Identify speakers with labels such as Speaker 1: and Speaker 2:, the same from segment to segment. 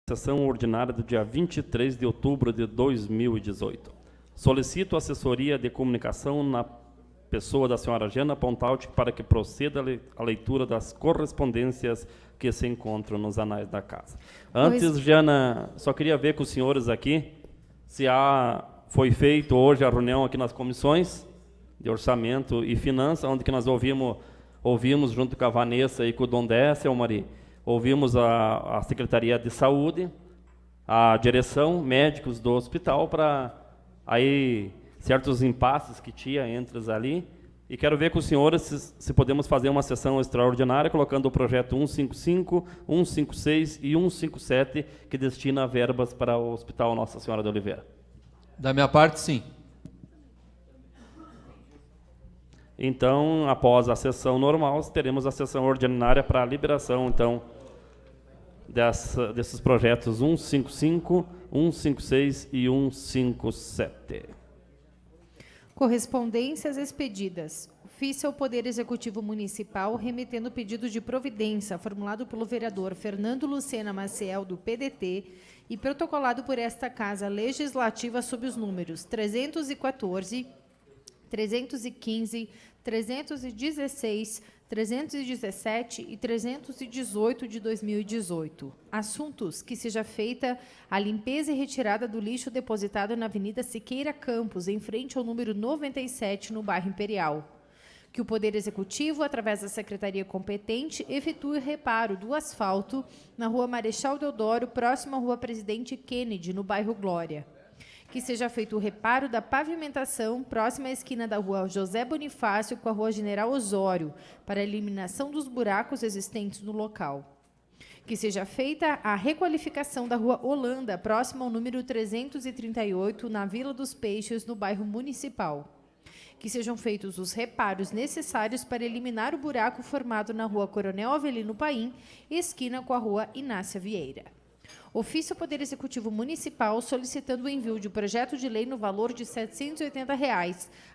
Speaker 1: Sessão ordinária do dia 23 de outubro de 2018. Solicito assessoria de comunicação na pessoa da senhora Jana Pontalti para que proceda a leitura das correspondências que se encontram nos anais da casa. Antes, Jana, só queria ver com os senhores aqui se foi feito hoje a reunião aqui nas comissões de orçamento e finanças, onde que nós ouvimos junto com a Vanessa e com o Dom Décio, Mari, ouvimos a Secretaria de Saúde, a direção, médicos do hospital, para aí certos impasses que tinha entre os ali. E quero ver com os senhores se podemos fazer uma sessão extraordinária, colocando o projeto 155, 156 e 157, que destina verbas para o Hospital Nossa Senhora de Oliveira.
Speaker 2: Da minha parte, sim.
Speaker 1: Então, após a sessão normal, teremos a sessão ordinária para a liberação, então, desses projetos 155, 156 e 157.
Speaker 3: Correspondências expedidas. Ofício ao Poder Executivo Municipal remetendo pedido de providência formulado pelo vereador Fernando Lucena Maciel, do PDT, e protocolado por esta Casa Legislativa sob os números 314, 315, 316, 317 e 318 de 2018. Assuntos: que seja feita a limpeza e retirada do lixo depositado na Avenida Siqueira Campos, em frente ao número 97, no bairro Imperial. Que o Poder Executivo, através da Secretaria competente, efetue reparo do asfalto na Rua Marechal Deodoro, próximo à Rua Presidente Kennedy, no bairro Glória. Que seja feito o reparo da pavimentação próxima à esquina da Rua José Bonifácio com a Rua General Osório, para a eliminação dos buracos existentes no local. Que seja feita a requalificação da Rua Holanda, próxima ao número 338, na Vila dos Peixes, no bairro Municipal. Que sejam feitos os reparos necessários para eliminar o buraco formado na Rua Coronel Avelino Paim, esquina com a Rua Inácia Vieira. Ofício ao Poder Executivo Municipal solicitando o envio de projeto de lei no valor de R$ 780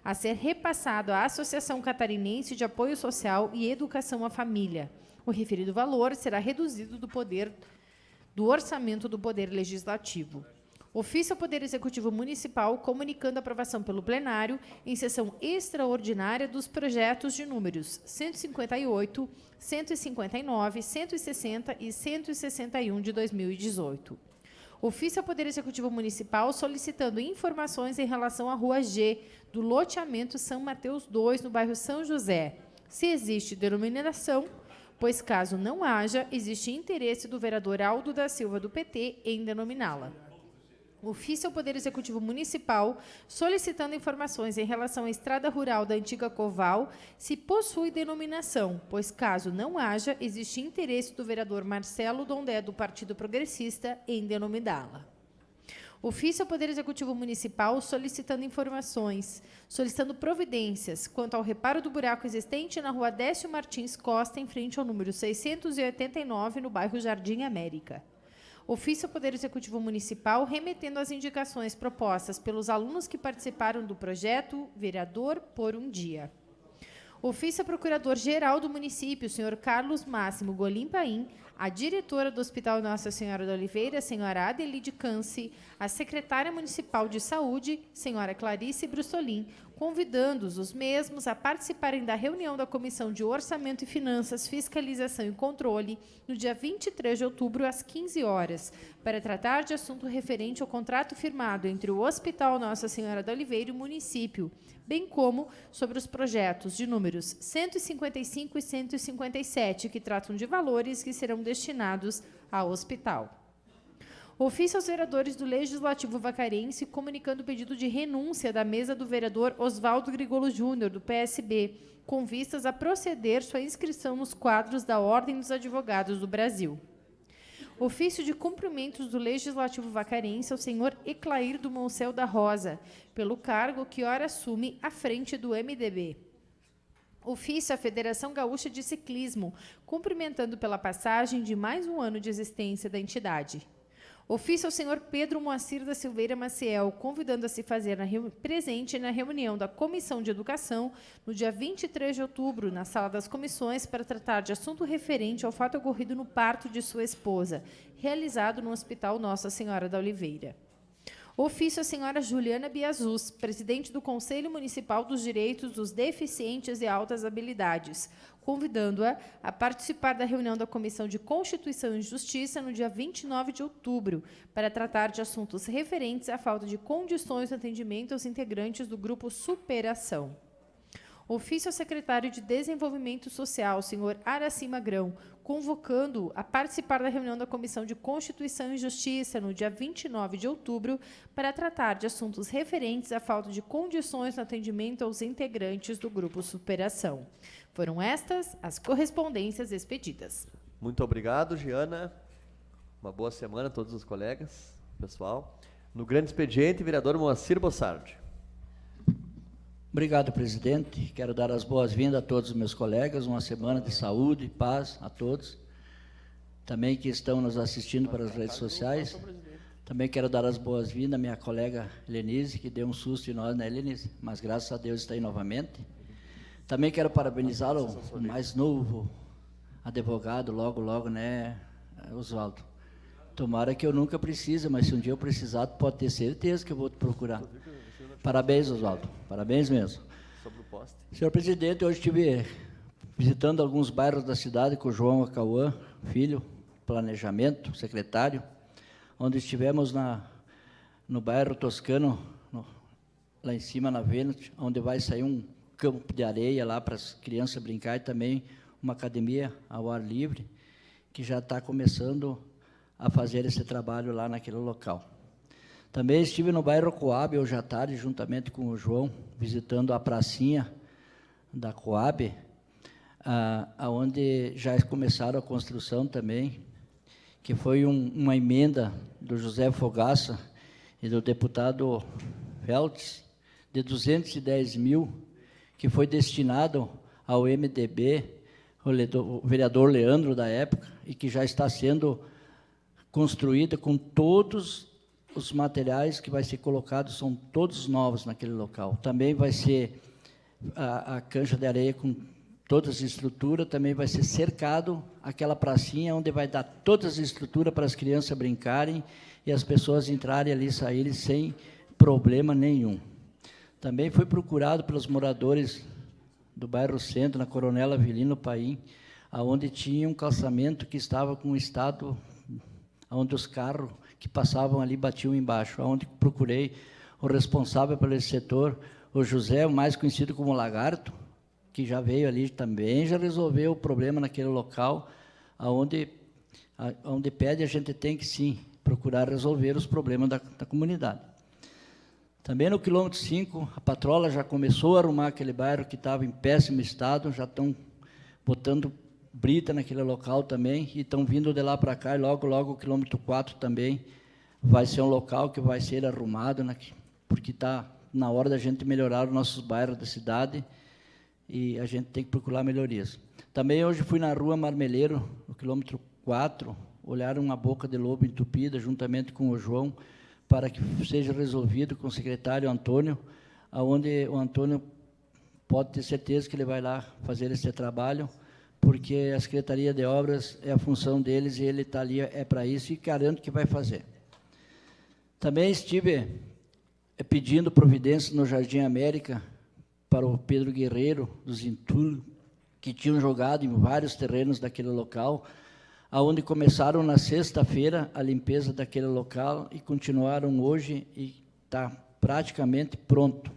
Speaker 3: a ser repassado à Associação Catarinense de Apoio Social e Educação à Família. O referido valor será reduzido do orçamento do Poder Legislativo. Ofício ao Poder Executivo Municipal comunicando a aprovação pelo plenário em sessão extraordinária dos projetos de números 158, 159, 160 e 161 de 2018. Ofício ao Poder Executivo Municipal solicitando informações em relação à Rua G, do loteamento São Mateus 2, no bairro São José. Se existe denominação, pois caso não haja, existe interesse do vereador Aldo da Silva, do PT, em denominá-la. Ofício ao Poder Executivo Municipal solicitando informações em relação à estrada rural da antiga Coval, se possui denominação, pois caso não haja, existe interesse do vereador Marcelo Dondé, do Partido Progressista, em denominá-la. Ofício ao Poder Executivo Municipal solicitando providências quanto ao reparo do buraco existente na Rua Décio Martins Costa, em frente ao número 689, no bairro Jardim América. Ofício ao Poder Executivo Municipal remetendo as indicações propostas pelos alunos que participaram do projeto Vereador por um Dia. Ofício ao Procurador-Geral do Município, senhor Carlos Máximo Golim Paim, a diretora do Hospital Nossa Senhora de Oliveira, senhora Adelide Canci, a secretária municipal de Saúde, senhora Clarice Brussolin, convidando-os os mesmos a participarem da reunião da Comissão de Orçamento e Finanças, Fiscalização e Controle, no dia 23 de outubro, às 15 horas, para tratar de assunto referente ao contrato firmado entre o Hospital Nossa Senhora da Oliveira e o município, bem como sobre os projetos de números 155 e 157, que tratam de valores que serão destinados ao hospital. Ofício aos vereadores do Legislativo Vacarense comunicando o pedido de renúncia da mesa do vereador Oswaldo Grigolo Júnior, do PSB, com vistas a proceder sua inscrição nos quadros da Ordem dos Advogados do Brasil. Ofício de cumprimentos do Legislativo Vacarense ao senhor Eclair do Moncel da Rosa, pelo cargo que ora assume à frente do MDB. Ofício à Federação Gaúcha de Ciclismo, cumprimentando pela passagem de mais um ano de existência da entidade. Ofício ao senhor Pedro Moacir da Silveira Maciel, convidando a se fazer presente na reunião da Comissão de Educação, no dia 23 de outubro, na Sala das Comissões, para tratar de assunto referente ao fato ocorrido no parto de sua esposa, realizado no Hospital Nossa Senhora da Oliveira. Ofício à senhora Juliana Biazus, presidente do Conselho Municipal dos Direitos dos Deficientes e Altas Habilidades, convidando-a a participar da reunião da Comissão de Constituição e Justiça no dia 29 de outubro, para tratar de assuntos referentes à falta de condições de atendimento aos integrantes do Grupo Superação. Ofício ao secretário de Desenvolvimento Social, senhor Araci Magrão, convocando a participar da reunião da Comissão de Constituição e Justiça no dia 29 de outubro para tratar de assuntos referentes à falta de condições no atendimento aos integrantes do Grupo Superação. Foram estas as correspondências expedidas.
Speaker 4: Muito obrigado, Giana. Uma boa semana a todos os colegas, pessoal. No grande expediente, vereador Moacir Bossardi.
Speaker 5: Obrigado, presidente. Quero dar as boas-vindas a todos os meus colegas, uma semana de saúde e paz a todos. Também que estão nos assistindo pelas redes sociais. Também quero dar as boas-vindas à minha colega Helenise, que deu um susto em nós, né, Helenise? Mas graças a Deus está aí novamente. Também quero parabenizar o mais novo advogado, logo, né, Oswaldo? Tomara que eu nunca precise, mas se um dia eu precisar, pode ter certeza que eu vou te procurar. Parabéns, Oswaldo. Parabéns mesmo. Senhor presidente, hoje estive visitando alguns bairros da cidade com o João Acauã, filho, planejamento, secretário, onde estivemos no bairro Toscano, lá em cima na Vênus, onde vai sair um campo de areia lá para as crianças brincar e também uma academia ao ar livre, que já está começando a fazer esse trabalho lá naquele local. Também estive no bairro Coab, hoje à tarde, juntamente com o João, visitando a pracinha da Coab, onde já começaram a construção também, que foi uma emenda do José Fogaça e do deputado Feltz, de 210 mil, que foi destinado ao MDB, o vereador Leandro da época, e que já está sendo construída com todos os materiais que vai ser colocados, são todos novos naquele local. Também vai ser a cancha de areia com todas as estruturas, também vai ser cercado aquela pracinha onde vai dar todas as estruturas para as crianças brincarem e as pessoas entrarem ali e saírem sem problema nenhum. Também foi procurado pelos moradores do bairro Centro, na Coronel Avelino Paim, onde tinha um calçamento que estava com um estado onde os carros que passavam ali batiam embaixo, onde procurei o responsável pelo setor, o José, o mais conhecido como Lagarto, que já veio ali também, já resolveu o problema naquele local, onde pede, a gente tem que, sim, procurar resolver os problemas da comunidade. Também no quilômetro 5, a patrola já começou a arrumar aquele bairro que estava em péssimo estado, já estão botando brita naquele local também, e estão vindo de lá para cá, e logo o quilômetro 4 também vai ser um local que vai ser arrumado, né, porque está na hora da gente melhorar os nossos bairros da cidade, e a gente tem que procurar melhorias. Também hoje fui na rua Marmeleiro, no quilômetro 4, olhar uma boca de lobo entupida, juntamente com o João, para que seja resolvido com o secretário Antônio, onde o Antônio pode ter certeza que ele vai lá fazer esse trabalho, porque a Secretaria de Obras é a função deles e ele está ali, é para isso, e garanto que vai fazer. Também estive pedindo providência no Jardim América para o Pedro Guerreiro, dos Inturo, que tinham jogado em vários terrenos daquele local, onde começaram na sexta-feira a limpeza daquele local e continuaram hoje e está praticamente pronto,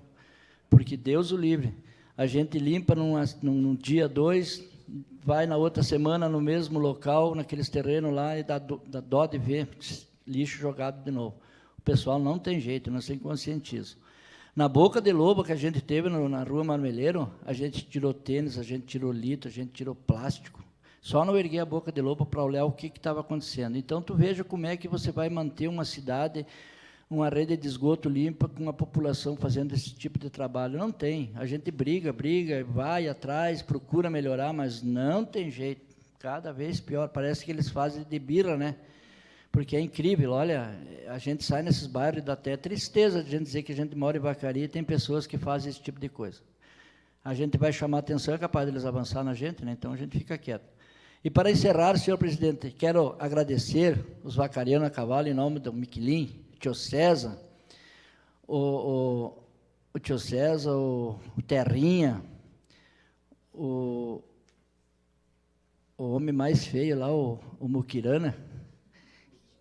Speaker 5: porque Deus o livre. A gente limpa num dia 2, vai na outra semana no mesmo local, naqueles terrenos lá, e dá dó de ver lixo jogado de novo. O pessoal não tem jeito, não se conscientiza. Na boca de lobo que a gente teve na rua Marmeleiro, a gente tirou tênis, a gente tirou litro, a gente tirou plástico. Só não erguei a boca de lobo para olhar o que estava acontecendo. Então, tu veja como é que você vai manter uma cidade, uma rede de esgoto limpa, com a população fazendo esse tipo de trabalho. Não tem. A gente briga, vai atrás, procura melhorar, mas não tem jeito. Cada vez pior. Parece que eles fazem de birra, né? porque é incrível, olha, a gente sai nesses bairros e dá até tristeza de a gente dizer que a gente mora em Vacaria e tem pessoas que fazem esse tipo de coisa. A gente vai chamar atenção, é capaz deles avançar na gente, né? Então a gente fica quieto. E para encerrar, senhor presidente, quero agradecer os vacarianos a cavalo em nome do Miquelin, tio César, o tio César, o Terrinha, o homem mais feio lá, o Muquirana,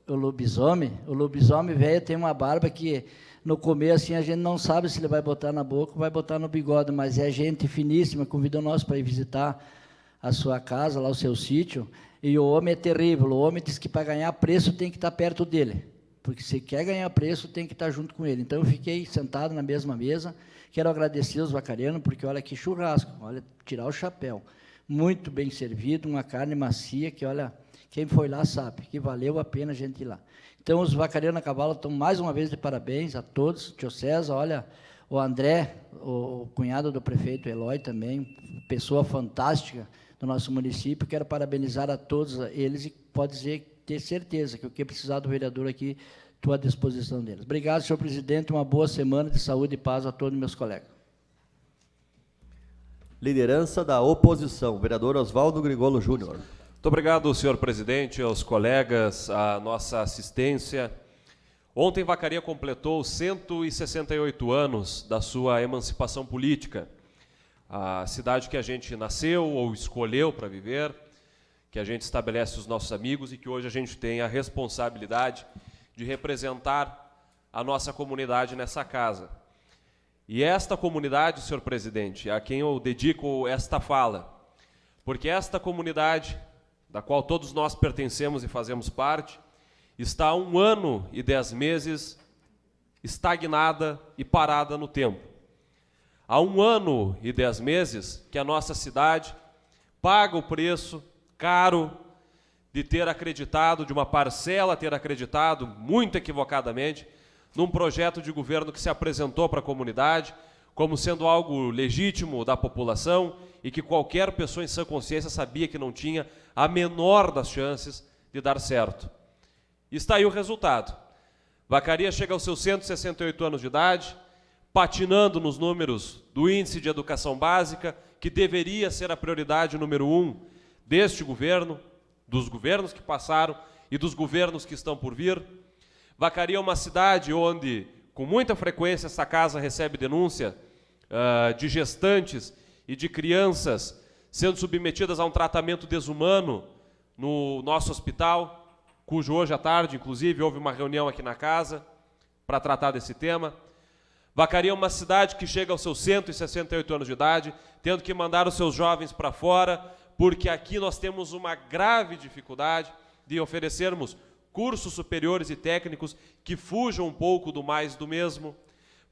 Speaker 5: o lobisomem velho tem uma barba que no começo assim, a gente não sabe se ele vai botar na boca ou vai botar no bigode, mas é gente finíssima, convidou nós para ir visitar a sua casa, lá o seu sítio, e o homem é terrível, o homem diz que para ganhar preço tem que estar perto dele, porque se quer ganhar preço tem que estar junto com ele. Então eu fiquei sentado na mesma mesa, quero agradecer os vacarianos, porque olha que churrasco, olha, tirar o chapéu, muito bem servido, uma carne macia, que olha, quem foi lá sabe, que valeu a pena a gente ir lá. Então os vacarianos a cavalo estão mais uma vez de parabéns a todos, tio César, olha, o André, o cunhado do prefeito Eloy também, pessoa fantástica do nosso município, quero parabenizar a todos eles e pode dizer, ter certeza que o que precisar do vereador aqui, estou à disposição deles. Obrigado, senhor presidente, uma boa semana de saúde e paz a todos meus colegas.
Speaker 4: Liderança da oposição, vereador Oswaldo Grigolo Júnior.
Speaker 6: Muito obrigado, senhor presidente, aos colegas, à nossa assistência. Ontem, Vacaria completou 168 anos da sua emancipação política. A cidade que a gente nasceu ou escolheu para viver, que a gente estabelece os nossos amigos e que hoje a gente tem a responsabilidade de representar a nossa comunidade nessa casa. E esta comunidade, senhor presidente, a quem eu dedico esta fala, porque esta comunidade, da qual todos nós pertencemos e fazemos parte, está há 1 ano e 10 meses estagnada e parada no tempo. Há 1 ano e 10 meses que a nossa cidade paga o preço caro de ter acreditado, de uma parcela ter acreditado, muito equivocadamente, num projeto de governo que se apresentou para a comunidade como sendo algo legítimo da população e que qualquer pessoa em sã consciência sabia que não tinha a menor das chances de dar certo. E está aí o resultado. Vacaria chega aos seus 168 anos de idade, patinando nos números do índice de educação básica, que deveria ser a prioridade número 1 deste governo, dos governos que passaram e dos governos que estão por vir. Vacaria é uma cidade onde, com muita frequência, essa casa recebe denúncia de gestantes e de crianças sendo submetidas a um tratamento desumano no nosso hospital, cujo hoje à tarde, inclusive, houve uma reunião aqui na casa para tratar desse tema. Vacaria é uma cidade que chega aos seus 168 anos de idade, tendo que mandar os seus jovens para fora, porque aqui nós temos uma grave dificuldade de oferecermos cursos superiores e técnicos que fujam um pouco do mais do mesmo.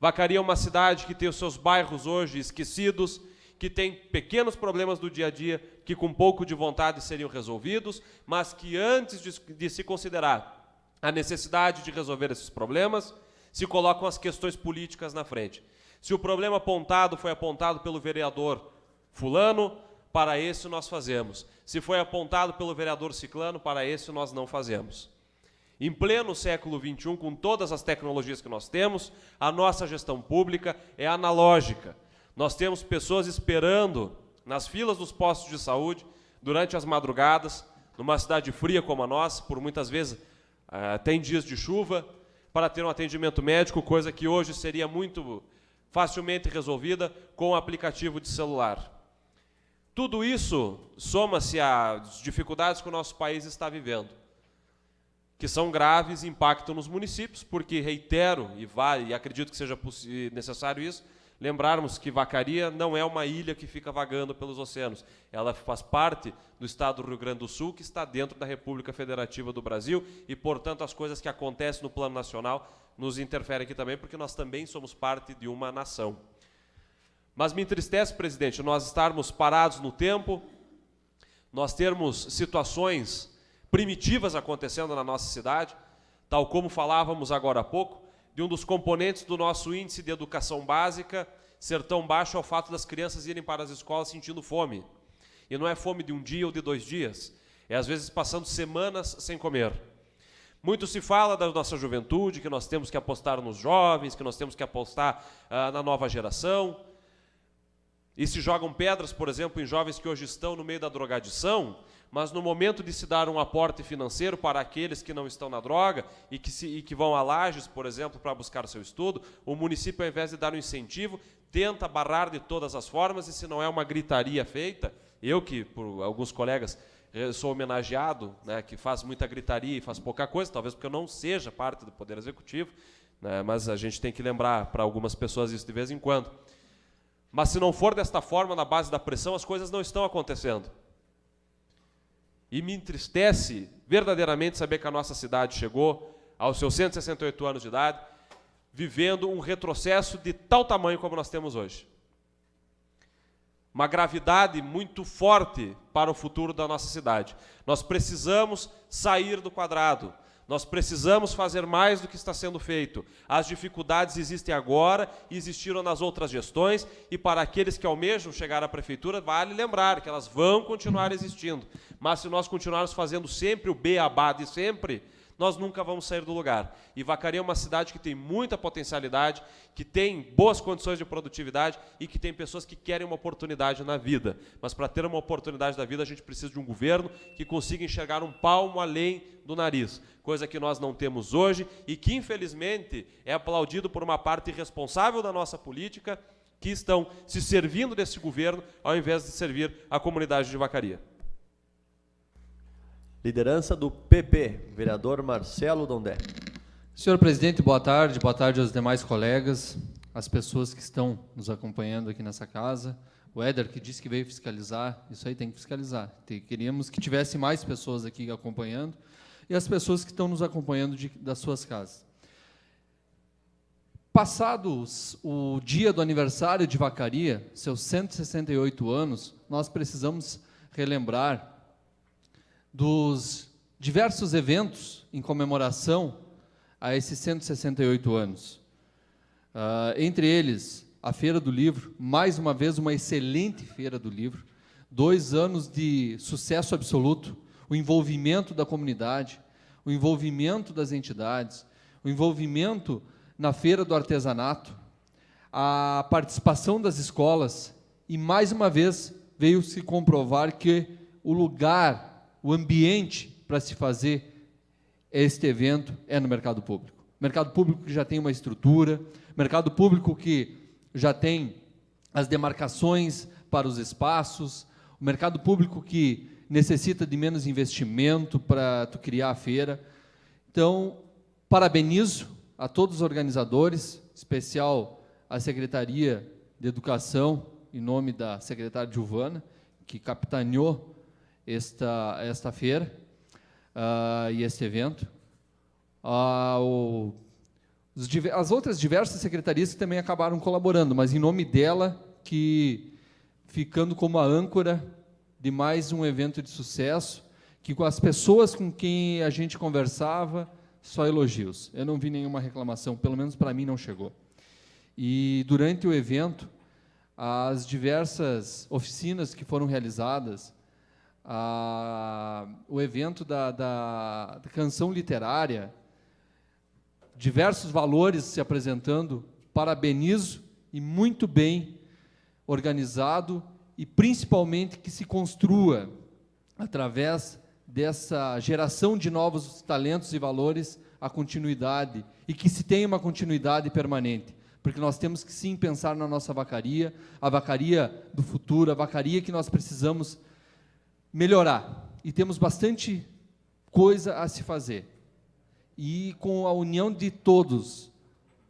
Speaker 6: Vacaria é uma cidade que tem os seus bairros hoje esquecidos, que tem pequenos problemas do dia a dia, que com um pouco de vontade seriam resolvidos, mas que antes de se considerar a necessidade de resolver esses problemas, se colocam as questões políticas na frente. Se o problema apontado foi apontado pelo vereador fulano, para esse nós fazemos. Se foi apontado pelo vereador ciclano, para esse nós não fazemos. Em pleno século XXI, com todas as tecnologias que nós temos, a nossa gestão pública é analógica. Nós temos pessoas esperando nas filas dos postos de saúde, durante as madrugadas, numa cidade fria como a nossa, por muitas vezes tem dias de chuva, para ter um atendimento médico, coisa que hoje seria muito facilmente resolvida com o aplicativo de celular. Tudo isso soma-se às dificuldades que o nosso país está vivendo, que são graves e impactam nos municípios, porque, reitero, e acredito que seja necessário isso, lembrarmos que Vacaria não é uma ilha que fica vagando pelos oceanos. Ela faz parte do estado do Rio Grande do Sul, que está dentro da República Federativa do Brasil, e, portanto, as coisas que acontecem no plano nacional nos interferem aqui também, porque nós também somos parte de uma nação. Mas me entristece, presidente, nós estarmos parados no tempo, nós termos situações primitivas acontecendo na nossa cidade, tal como falávamos agora há pouco, de um dos componentes do nosso índice de educação básica ser tão baixo ao fato das crianças irem para as escolas sentindo fome. E não é fome de um dia ou de 2 dias, é às vezes passando semanas sem comer. Muito se fala da nossa juventude, que nós temos que apostar nos jovens, que nós temos que apostar na nova geração. E se jogam pedras, por exemplo, em jovens que hoje estão no meio da drogadição, mas no momento de se dar um aporte financeiro para aqueles que não estão na droga e que vão a Lages, por exemplo, para buscar seu estudo, o município, ao invés de dar um incentivo, tenta barrar de todas as formas, e se não é uma gritaria feita, eu que, por alguns colegas, sou homenageado, né, que faz muita gritaria e faz pouca coisa, talvez porque eu não seja parte do Poder Executivo, né, mas a gente tem que lembrar para algumas pessoas isso de vez em quando. Mas se não for desta forma, na base da pressão, as coisas não estão acontecendo. E me entristece verdadeiramente saber que a nossa cidade chegou aos seus 168 anos de idade, vivendo um retrocesso de tal tamanho como nós temos hoje. Uma gravidade muito forte para o futuro da nossa cidade. Nós precisamos sair do quadrado. Nós precisamos fazer mais do que está sendo feito. As dificuldades existem agora e existiram nas outras gestões, e para aqueles que almejam chegar à prefeitura, vale lembrar que elas vão continuar existindo. Mas se nós continuarmos fazendo sempre o beabá de sempre, nós nunca vamos sair do lugar. E Vacaria é uma cidade que tem muita potencialidade, que tem boas condições de produtividade e que tem pessoas que querem uma oportunidade na vida. Mas para ter uma oportunidade na vida, a gente precisa de um governo que consiga enxergar um palmo além do nariz, coisa que nós não temos hoje e que, infelizmente, é aplaudido por uma parte irresponsável da nossa política, que estão se servindo desse governo ao invés de servir a comunidade de Vacaria.
Speaker 4: Liderança do PP, vereador Marcelo Dondé.
Speaker 2: Senhor presidente, boa tarde aos demais colegas, as pessoas que estão nos acompanhando aqui nessa casa. O Éder, que disse que veio fiscalizar, isso aí tem que fiscalizar. Queríamos que tivesse mais pessoas aqui acompanhando, e as pessoas que estão nos acompanhando das suas casas. Passados o dia do aniversário de Vacaria, seus 168 anos, nós precisamos relembrar dos diversos eventos em comemoração a esses 168 anos. Entre eles, a Feira do Livro, mais uma vez uma excelente Feira do Livro, 2 anos de sucesso absoluto, o envolvimento da comunidade, o envolvimento das entidades, o envolvimento na Feira do Artesanato, a participação das escolas, e mais uma vez veio se comprovar que o lugar, o ambiente para se fazer este evento é no mercado público. Mercado público que já tem uma estrutura, mercado público que já tem as demarcações para os espaços, o mercado público que necessita de menos investimento para tu criar a feira. Então, parabenizo a todos os organizadores, em especial a Secretaria de Educação, em nome da secretária Giovana, que capitaneou esta feira e este evento. As outras diversas secretarias que também acabaram colaborando, mas em nome dela, que ficando como a âncora de mais um evento de sucesso, que com as pessoas com quem a gente conversava, só elogios. Eu não vi nenhuma reclamação, pelo menos para mim não chegou. E durante o evento, as diversas oficinas que foram realizadas, o evento da canção literária, diversos valores se apresentando, parabenizo, e muito bem organizado, e principalmente que se construa, através dessa geração de novos talentos e valores, a continuidade, e que se tenha uma continuidade permanente, porque nós temos que sim pensar na nossa Vacaria, a Vacaria do futuro, a Vacaria que nós precisamos melhorar, e temos bastante coisa a se fazer, e com a união de todos,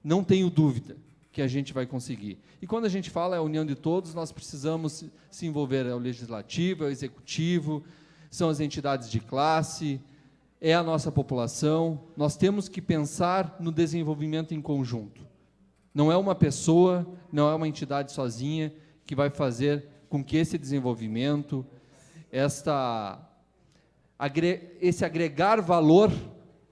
Speaker 2: não tenho dúvida que a gente vai conseguir. E quando a gente fala a união de todos, nós precisamos se envolver ao legislativo, ao executivo, são as entidades de classe, é a nossa população, nós temos que pensar no desenvolvimento em conjunto. Não é uma pessoa, não é uma entidade sozinha que vai fazer com que esse desenvolvimento, esse agregar valor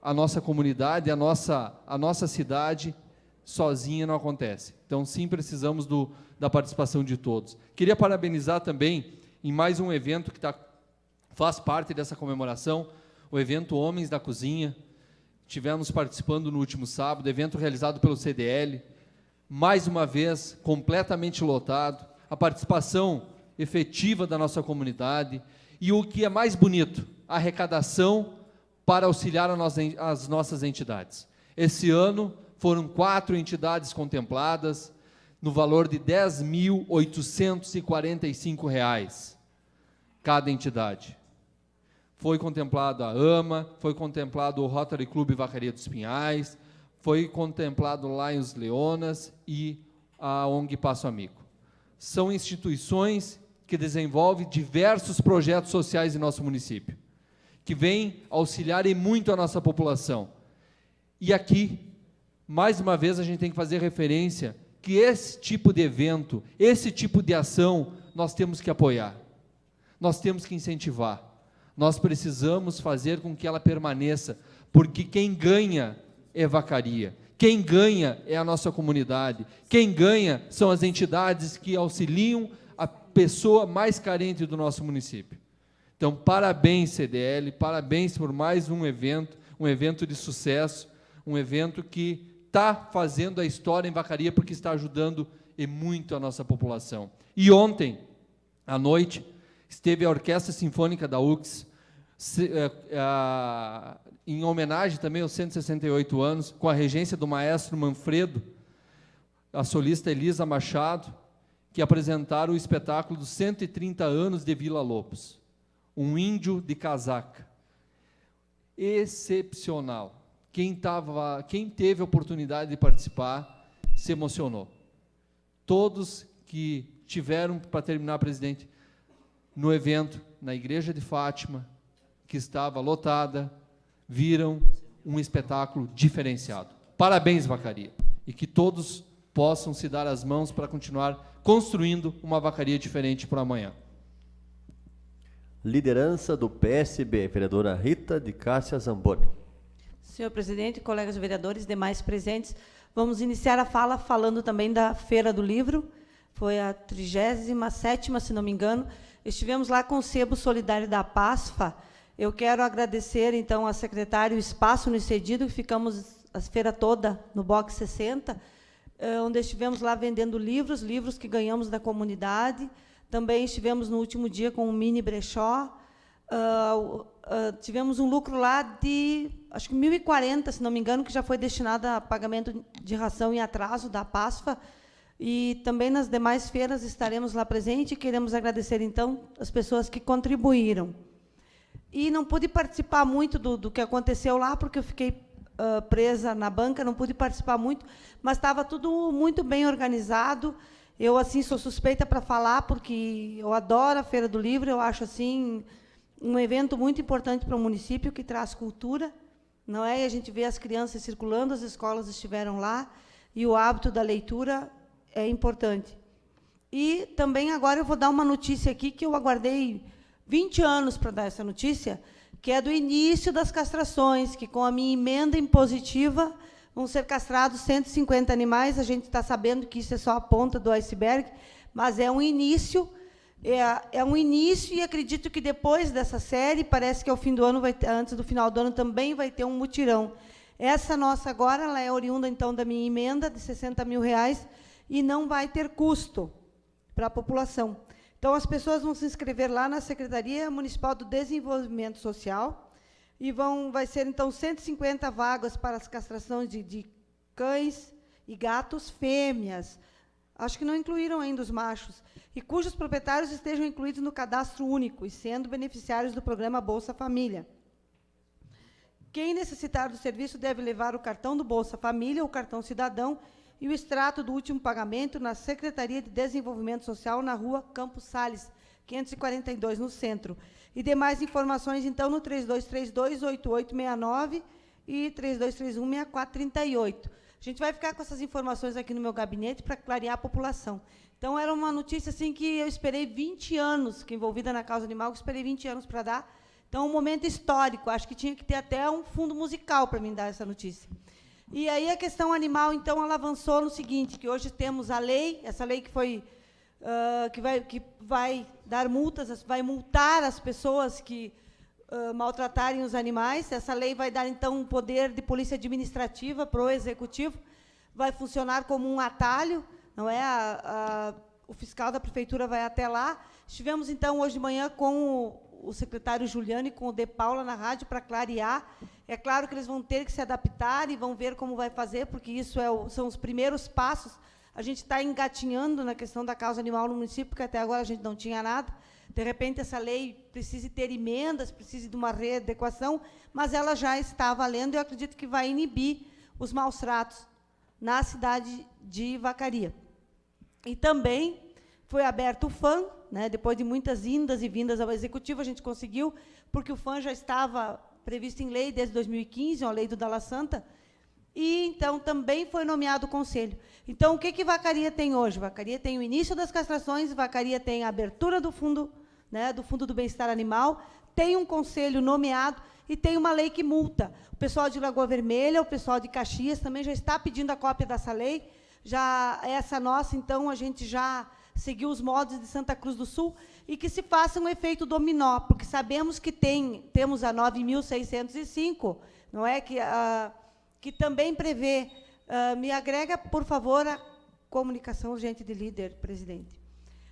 Speaker 2: à nossa comunidade, à nossa cidade, sozinha não acontece. Então, sim, precisamos da participação de todos. Queria parabenizar também, em mais um evento que faz parte dessa comemoração, o evento Homens da Cozinha, tivemos participando no último sábado, evento realizado pelo CDL, mais uma vez, completamente lotado, a participação efetiva da nossa comunidade, e o que é mais bonito, a arrecadação para auxiliar as nossas entidades. Esse ano foram 4 entidades contempladas, no valor de R$ 10.845, cada entidade. Foi contemplado a AMA, foi contemplado o Rotary Clube Vacaria dos Pinhais, foi contemplado o Lions Leonas e a ONG Passo Amigo. São instituições que desenvolvem diversos projetos sociais em nosso município, que vêm auxiliar em muito a nossa população. E aqui, mais uma vez, a gente tem que fazer referência que esse tipo de evento, esse tipo de ação, nós temos que apoiar, nós temos que incentivar, nós precisamos fazer com que ela permaneça, porque quem ganha é Vacaria, quem ganha é a nossa comunidade, quem ganha são as entidades que auxiliam a pessoa mais carente do nosso município. Então, parabéns, CDL, parabéns por mais um evento de sucesso, um evento que está fazendo a história em Vacaria, porque está ajudando e muito a nossa população. E ontem, à noite, esteve a Orquestra Sinfônica da UX, em homenagem também aos 168 anos, com a regência do maestro Manfredo, a solista Elisa Machado, que apresentaram o espetáculo dos 130 anos de Vila Lobos, um índio de casaca. Excepcional. Quem teve a oportunidade de participar se emocionou. Todos que tiveram, para terminar, presidente, no evento, na Igreja de Fátima, que estava lotada, viram um espetáculo diferenciado. Parabéns, Vacaria. E que todos possam se dar as mãos para continuar construindo uma Vacaria diferente para amanhã.
Speaker 4: Liderança do PSB, vereadora Rita de Cássia Zamboni.
Speaker 7: Senhor presidente, colegas vereadores, demais presentes, vamos iniciar a fala falando também da Feira do Livro. Foi a 37ª, se não me engano. Estivemos lá com o Sebo Solidário da PASFA. Eu quero agradecer, então, ao secretário o espaço nos cedido, que ficamos a feira toda no box 60, onde estivemos lá vendendo livros que ganhamos da comunidade. Também estivemos no último dia com um mini brechó. Tivemos um lucro lá de, acho que 1.040, se não me engano, que já foi destinado a pagamento de ração em atraso da PASFA. E também nas demais feiras estaremos lá presentes e queremos agradecer, então, as pessoas que contribuíram. E não pude participar muito do que aconteceu lá, porque eu fiquei presa na banca, não pude participar muito, mas estava tudo muito bem organizado. Eu, assim, sou suspeita para falar, porque eu adoro a Feira do Livro, eu acho, assim, um evento muito importante para o município, que traz cultura, não é? E a gente vê as crianças circulando, as escolas estiveram lá, e o hábito da leitura é importante. E também agora eu vou dar uma notícia aqui, que eu aguardei 20 anos para dar essa notícia, que é do início das castrações, que com a minha emenda impositiva vão ser castrados 150 animais. A gente está sabendo que isso é só a ponta do iceberg, mas é um início, e acredito que depois dessa série, parece que ao fim do ano, antes do final do ano, também vai ter um mutirão. Essa nossa agora, ela é oriunda, então, da minha emenda de R$60 mil, e não vai ter custo para a população. Então, as pessoas vão se inscrever lá na Secretaria Municipal do Desenvolvimento Social, e vai ser, então, 150 vagas para as castrações de cães e gatos fêmeas. Acho que não incluíram ainda os machos, e cujos proprietários estejam incluídos no cadastro único e sendo beneficiários do programa Bolsa Família. Quem necessitar do serviço deve levar o cartão do Bolsa Família, o cartão cidadão, e o extrato do último pagamento na Secretaria de Desenvolvimento Social, na Rua Campos Sales, 542, no centro. E demais informações, então, no 3232-8869 e 3231-6438. A gente vai ficar com essas informações aqui no meu gabinete para clarear a população. Então, era uma notícia assim, que eu esperei 20 anos, que envolvida na causa animal, que eu esperei 20 anos para dar. Então, um momento histórico. Acho que tinha que ter até um fundo musical para mim dar essa notícia. E aí a questão animal, então, ela avançou no seguinte, que hoje temos a lei, essa lei que foi que vai dar multas, vai multar as pessoas que maltratarem os animais. Essa lei vai dar, então, um poder de polícia administrativa para o Executivo, vai funcionar como um atalho, não é? O fiscal da Prefeitura vai até lá. Estivemos, então, hoje de manhã com o secretário Juliano e com o De Paula na rádio para clarear. É claro que eles vão ter que se adaptar e vão ver como vai fazer, porque isso são os primeiros passos. A gente está engatinhando na questão da causa animal no município, porque até agora a gente não tinha nada. De repente, essa lei precisa ter emendas, precisa de uma readequação, mas ela já está valendo e eu acredito que vai inibir os maus-tratos na cidade de Vacaria. E também foi aberto o FAM, né, depois de muitas indas e vindas ao Executivo, a gente conseguiu, porque o FAM já estava previsto em lei desde 2015, a lei do Dalla Santa, e, então, também foi nomeado o conselho. Então, o que Vacaria tem hoje? Vacaria tem o início das castrações, Vacaria tem a abertura do fundo, né, do Fundo do Bem-Estar Animal, tem um conselho nomeado e tem uma lei que multa. O pessoal de Lagoa Vermelha, o pessoal de Caxias também já está pedindo a cópia dessa lei. Já essa nossa, então, a gente já seguiu os modos de Santa Cruz do Sul e que se faça um efeito dominó, porque sabemos que temos a 9.605, não é, que também prevê. Me agrega, por favor, a comunicação urgente de líder, presidente.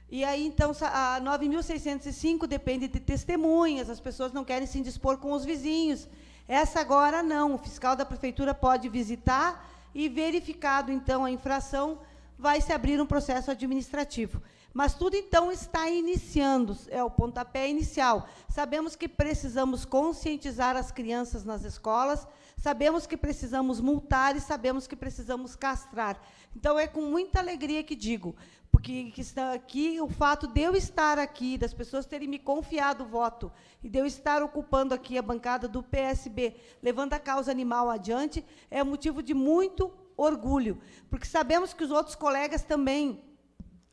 Speaker 7: E aí, então, a 9.605 depende de testemunhas, as pessoas não querem se indispor com os vizinhos. Essa agora não, o fiscal da prefeitura pode visitar e, verificado, então, a infração, vai se abrir um processo administrativo. Mas tudo, então, está iniciando, é o pontapé inicial. Sabemos que precisamos conscientizar as crianças nas escolas, sabemos que precisamos multar e sabemos que precisamos castrar. Então, é com muita alegria que digo, porque está aqui, o fato de eu estar aqui, das pessoas terem me confiado o voto, e de eu estar ocupando aqui a bancada do PSB, levando a causa animal adiante, é motivo de muito orgulho, porque sabemos que os outros colegas também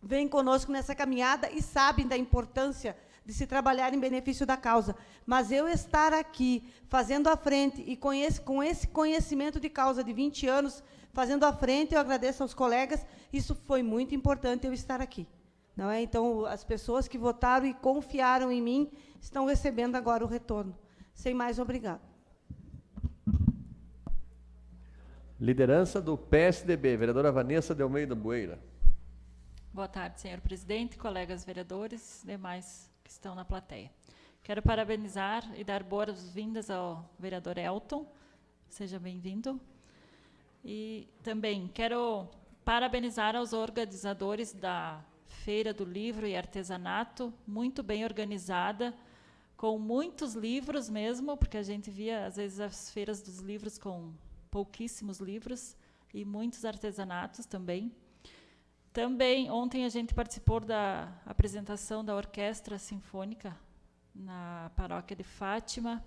Speaker 7: vêm conosco nessa caminhada e sabem da importância de se trabalhar em benefício da causa. Mas eu estar aqui, fazendo a frente, e com esse conhecimento de causa de 20 anos, fazendo a frente, eu agradeço aos colegas, isso foi muito importante eu estar aqui. Não é? Então, as pessoas que votaram e confiaram em mim estão recebendo agora o retorno. Sem mais, obrigado.
Speaker 4: Liderança do PSDB, vereadora Vanessa de Almeida Bueira.
Speaker 8: Boa tarde, senhor presidente, colegas vereadores, demais que estão na plateia. Quero parabenizar e dar boas-vindas ao vereador Elton. Seja bem-vindo. E também quero parabenizar aos organizadores da Feira do Livro e Artesanato, muito bem organizada, com muitos livros mesmo, porque a gente via, às vezes, as feiras dos livros com pouquíssimos livros e muitos artesanatos também. Também, ontem, a gente participou da apresentação da Orquestra Sinfônica na Paróquia de Fátima.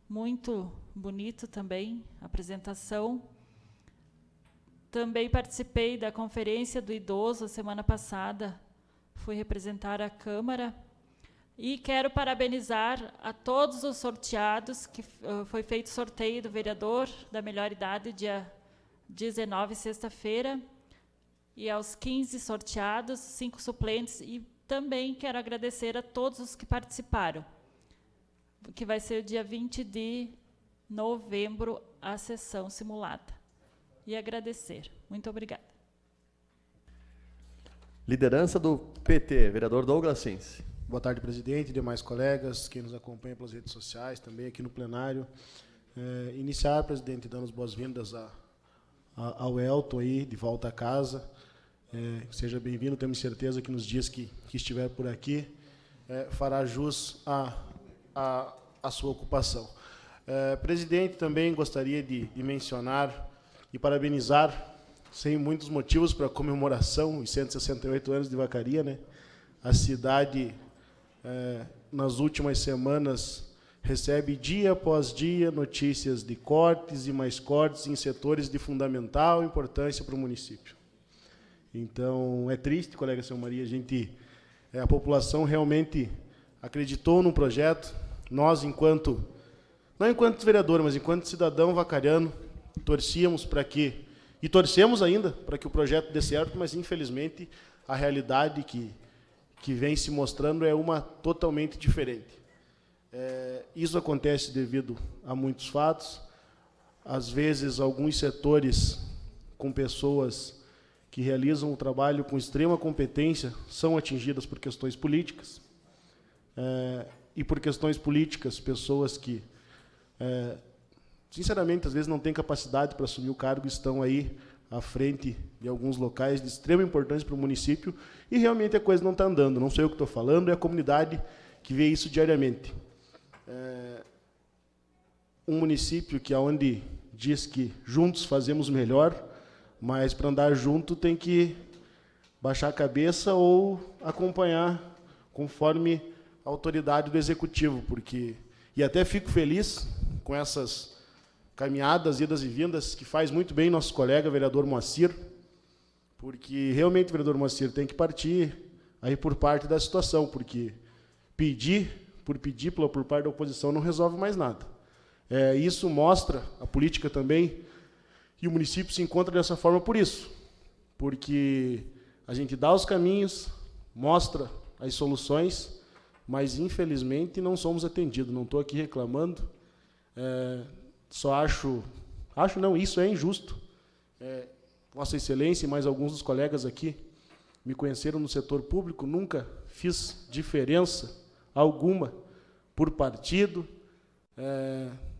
Speaker 8: Muito bonito também a apresentação. Também participei da Conferência do Idoso, semana passada. Fui representar a Câmara. E quero parabenizar a todos os sorteados, que foi feito sorteio do vereador da melhor idade, dia 19, sexta-feira, e aos 15 sorteados, 5 suplentes, e também quero agradecer a todos os que participaram, que vai ser o dia 20 de novembro, a sessão simulada. E agradecer. Muito obrigada.
Speaker 4: Liderança do PT, vereador Douglas Sinse.
Speaker 9: Boa tarde, presidente, demais colegas, quem nos acompanha pelas redes sociais, também aqui no plenário. Iniciar, presidente, dando as boas-vindas ao Elton, aí, de volta a casa. Seja bem-vindo, temos certeza que nos dias que estiver por aqui, fará jus à sua ocupação. Presidente, também gostaria de mencionar e parabenizar, sem muitos motivos, para a comemoração, os 168 anos de Vacaria, né? A cidade, nas últimas semanas, recebe dia após dia notícias de cortes e mais cortes em setores de fundamental importância para o município. Então, é triste, colega São Maria, a população realmente acreditou no projeto. Nós, não enquanto vereador, mas enquanto cidadão vacariano, torcíamos para que, e torcemos ainda para que o projeto dê certo, mas, infelizmente, a realidade que vem se mostrando é uma totalmente diferente. Isso acontece devido a muitos fatos. Às vezes, alguns setores com pessoas que realizam o trabalho com extrema competência são atingidas por questões políticas. E por questões políticas, pessoas que, sinceramente, às vezes não têm capacidade para assumir o cargo, estão aí à frente de alguns locais de extrema importância para o município, e realmente a coisa não está andando. Não sou eu que estou falando, é a comunidade que vê isso diariamente. Um município que onde diz que juntos fazemos melhor, mas para andar junto tem que baixar a cabeça ou acompanhar conforme a autoridade do executivo, porque e até fico feliz com essas caminhadas, idas e vindas que faz muito bem nosso colega vereador Moacir, porque realmente o vereador Moacir tem que partir aí por parte da situação, porque por parte da oposição não resolve mais nada. Isso mostra a política também, e o município se encontra dessa forma por isso, porque a gente dá os caminhos, mostra as soluções, mas, infelizmente, não somos atendidos. Não estou aqui reclamando, só isso é injusto. Vossa Excelência e mais alguns dos colegas aqui me conheceram no setor público, nunca fiz diferença alguma por partido,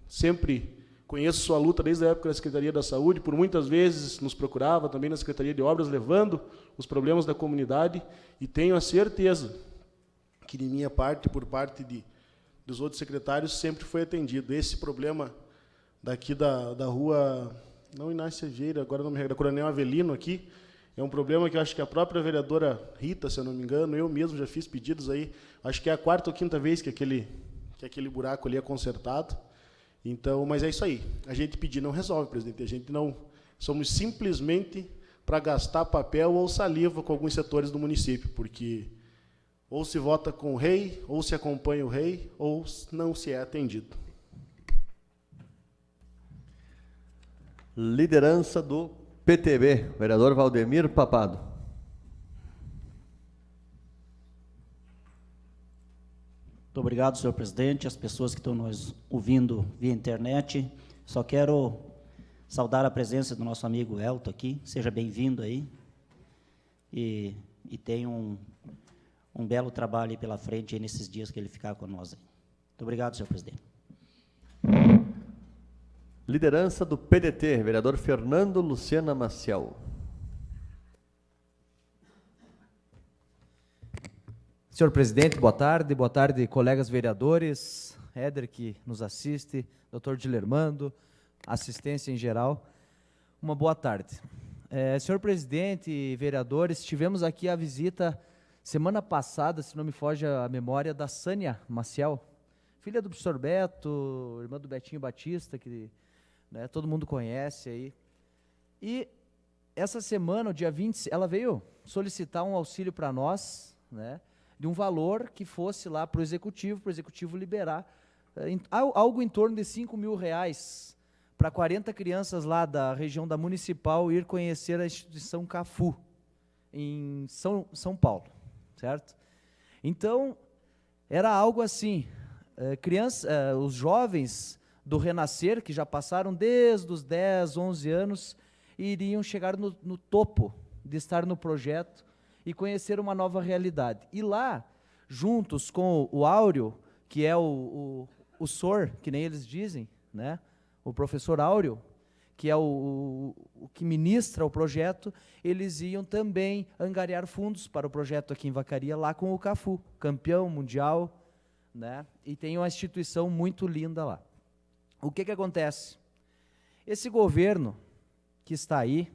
Speaker 9: sempre conheço sua luta desde a época da Secretaria da Saúde, por muitas vezes nos procurava também na Secretaria de Obras, levando os problemas da comunidade, e tenho a certeza que, de minha parte e por parte dos outros secretários, sempre foi atendido. Esse problema daqui da rua, não Inácio Vieira, agora não me recordo, da Coronel Avelino aqui, é um problema que eu acho que a própria vereadora Rita, se eu não me engano, eu mesmo já fiz pedidos aí, acho que é a 4ª ou 5ª vez que aquele buraco ali é consertado. Então, mas é isso aí. A gente pedir não resolve, presidente. A gente não somos simplesmente para gastar papel ou saliva com alguns setores do município, porque ou se vota com o rei, ou se acompanha o rei, ou não se é atendido.
Speaker 4: Liderança do PTB, vereador Valdemir Papado.
Speaker 5: Muito obrigado, senhor presidente, as pessoas que estão nos ouvindo via internet. Só quero saudar a presença do nosso amigo Elton aqui. Seja bem-vindo aí. E tenha um belo trabalho aí pela frente aí nesses dias que ele ficar com nós aí. Muito obrigado, senhor presidente.
Speaker 4: Liderança do PDT, vereador Fernando Luciana Maciel.
Speaker 10: Senhor presidente, boa tarde, colegas vereadores, Éder que nos assiste, doutor Dilermando, assistência em geral, uma boa tarde. Senhor presidente e vereadores, tivemos aqui a visita, semana passada, se não me foge a memória, da Sânia Maciel, filha do professor Beto, irmã do Betinho Batista, que todo mundo conhece aí. E essa semana, o dia 20, ela veio solicitar um auxílio para nós, de um valor que fosse lá para o executivo liberar algo em torno de R$5.000 para 40 crianças lá da região da Municipal ir conhecer a instituição CAFU, em São Paulo, certo? Então, era algo assim, os jovens do Renascer, que já passaram desde os 10, 11 anos, iriam chegar no topo de estar no projeto e conhecer uma nova realidade. E lá, juntos com o Áureo, que é o SOR, que nem eles dizem, o professor Áureo, que é o que ministra o projeto, eles iam também angariar fundos para o projeto aqui em Vacaria, lá com o CAFU, campeão mundial, e tem uma instituição muito linda lá. O que acontece? Esse governo que está aí,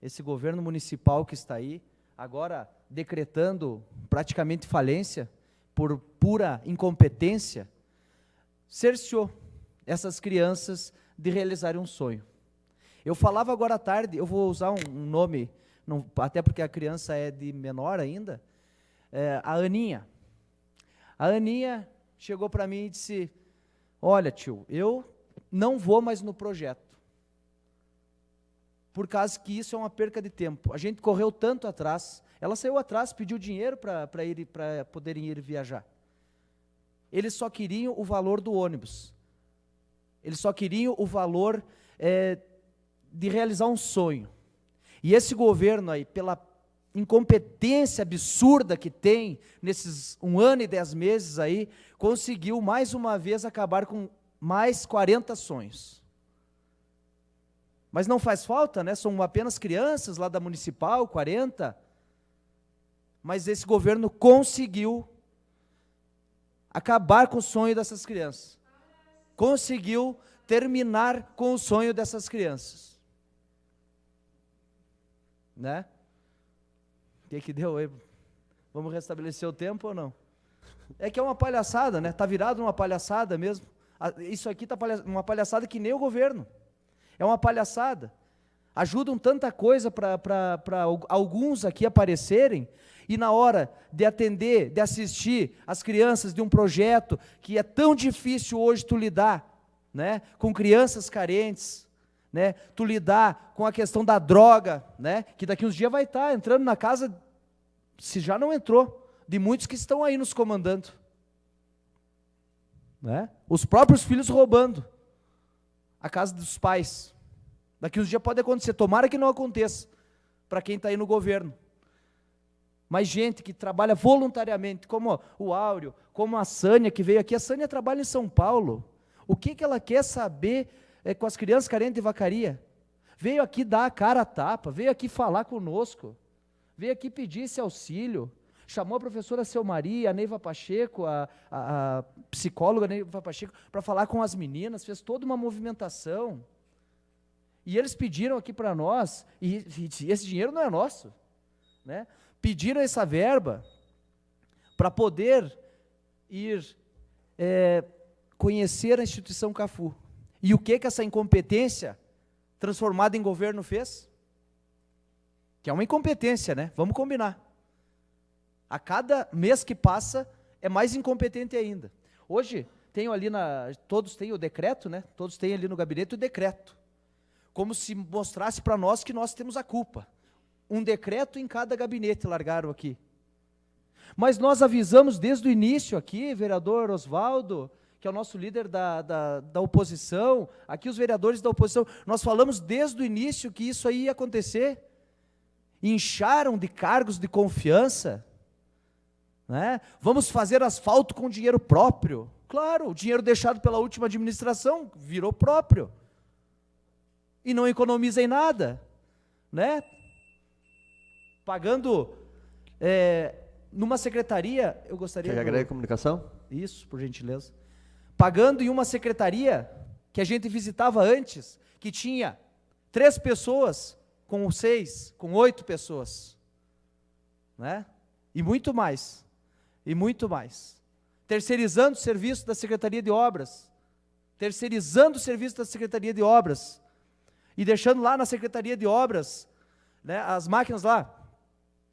Speaker 10: esse governo municipal que está aí, agora decretando praticamente falência por pura incompetência, cerceou essas crianças de realizarem um sonho. Eu falava agora à tarde, eu vou usar um nome, até porque a criança é de menor ainda, a Aninha. A Aninha chegou para mim e disse: olha, tio, eu não vou mais no projeto, por causa que isso é uma perca de tempo. A gente correu tanto atrás, ela saiu atrás, pediu dinheiro para poderem ir viajar. eles só queriam o valor do ônibus. Eles só queriam o valor de realizar um sonho. E esse governo aí, pela incompetência absurda que tem nesses 1 ano e 10 meses aí, conseguiu mais uma vez acabar com mais 40 sonhos. Mas não faz falta, né? São apenas crianças lá da municipal, 40. Mas esse governo conseguiu acabar com o sonho dessas crianças. Conseguiu terminar com o sonho dessas crianças. Né? O que deu aí? Vamos restabelecer o tempo ou não? É que é uma palhaçada, né? Está virado uma palhaçada mesmo. Isso aqui está uma palhaçada que nem o governo. É uma palhaçada. Ajudam tanta coisa para alguns aqui aparecerem, e na hora de atender, de assistir as crianças de um projeto que é tão difícil hoje tu lidar, né, com crianças carentes, né, tu lidar com a questão da droga, né, que daqui uns dias vai estar entrando na casa, se já não entrou, de muitos que estão aí nos comandando. Né? Os próprios filhos roubando a casa dos pais. Daqui uns dias pode acontecer, tomara que não aconteça, para quem está aí no governo. Mas gente que trabalha voluntariamente, como o Áureo, como a Sânia que veio aqui. A Sânia trabalha em São Paulo. O que ela quer saber com as crianças carentes de Vacaria? Veio aqui dar a cara a tapa, veio aqui falar conosco, veio aqui pedir esse auxílio, chamou a professora Selmaria, a Neiva Pacheco, a psicóloga Neiva Pacheco, para falar com as meninas, fez toda uma movimentação. E eles pediram aqui para nós, e esse dinheiro não é nosso, né? Pediram essa verba para poder ir conhecer a instituição Cafu. E o que essa incompetência transformada em governo fez? Que é uma incompetência, né? Vamos combinar. A cada mês que passa é mais incompetente ainda. Hoje, tenho ali todos têm o decreto, né? Todos têm ali no gabinete o decreto. Como se mostrasse para nós que nós temos a culpa. Um decreto em cada gabinete largaram aqui. Mas nós avisamos desde o início aqui, vereador Osvaldo, que é o nosso líder da oposição, aqui os vereadores da oposição, nós falamos desde o início que isso aí ia acontecer. Incharam de cargos de confiança, né? Vamos fazer asfalto com dinheiro próprio. Claro, o dinheiro deixado pela última administração virou próprio. E não economiza em nada, né? Pagando numa secretaria, eu gostaria...
Speaker 4: Secretaria de Comunicação?
Speaker 10: Isso, por gentileza. Pagando em uma secretaria que a gente visitava antes, que tinha 3 pessoas, com 6, com 8 pessoas. Né? E muito mais. E muito mais. Terceirizando o serviço da Secretaria de Obras. Terceirizando o serviço da Secretaria de Obras. E deixando lá na Secretaria de Obras, né, as máquinas lá,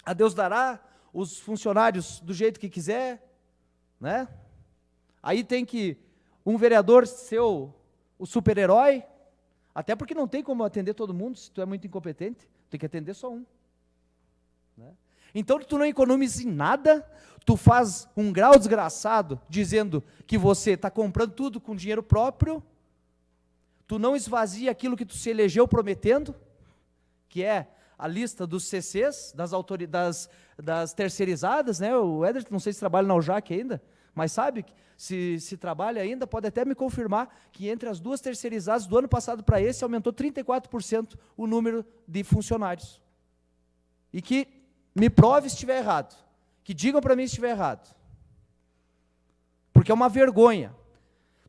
Speaker 10: a Deus dará, os funcionários do jeito que quiser, né? Aí tem que um vereador ser o super-herói, até porque não tem como atender todo mundo, se tu é muito incompetente, tem que atender só um. Né? Então tu não economiza em nada, tu faz um grau desgraçado, dizendo que você está comprando tudo com dinheiro próprio, tu não esvazia aquilo que tu se elegeu prometendo, que é a lista dos CCs, das autoridades, das terceirizadas, né? O Éder, não sei se trabalha na UJAC ainda, mas sabe, se trabalha ainda, pode até me confirmar que entre as 2 terceirizadas do ano passado para esse, aumentou 34% o número de funcionários. E que me prove se estiver errado, que digam para mim se estiver errado. Porque é uma vergonha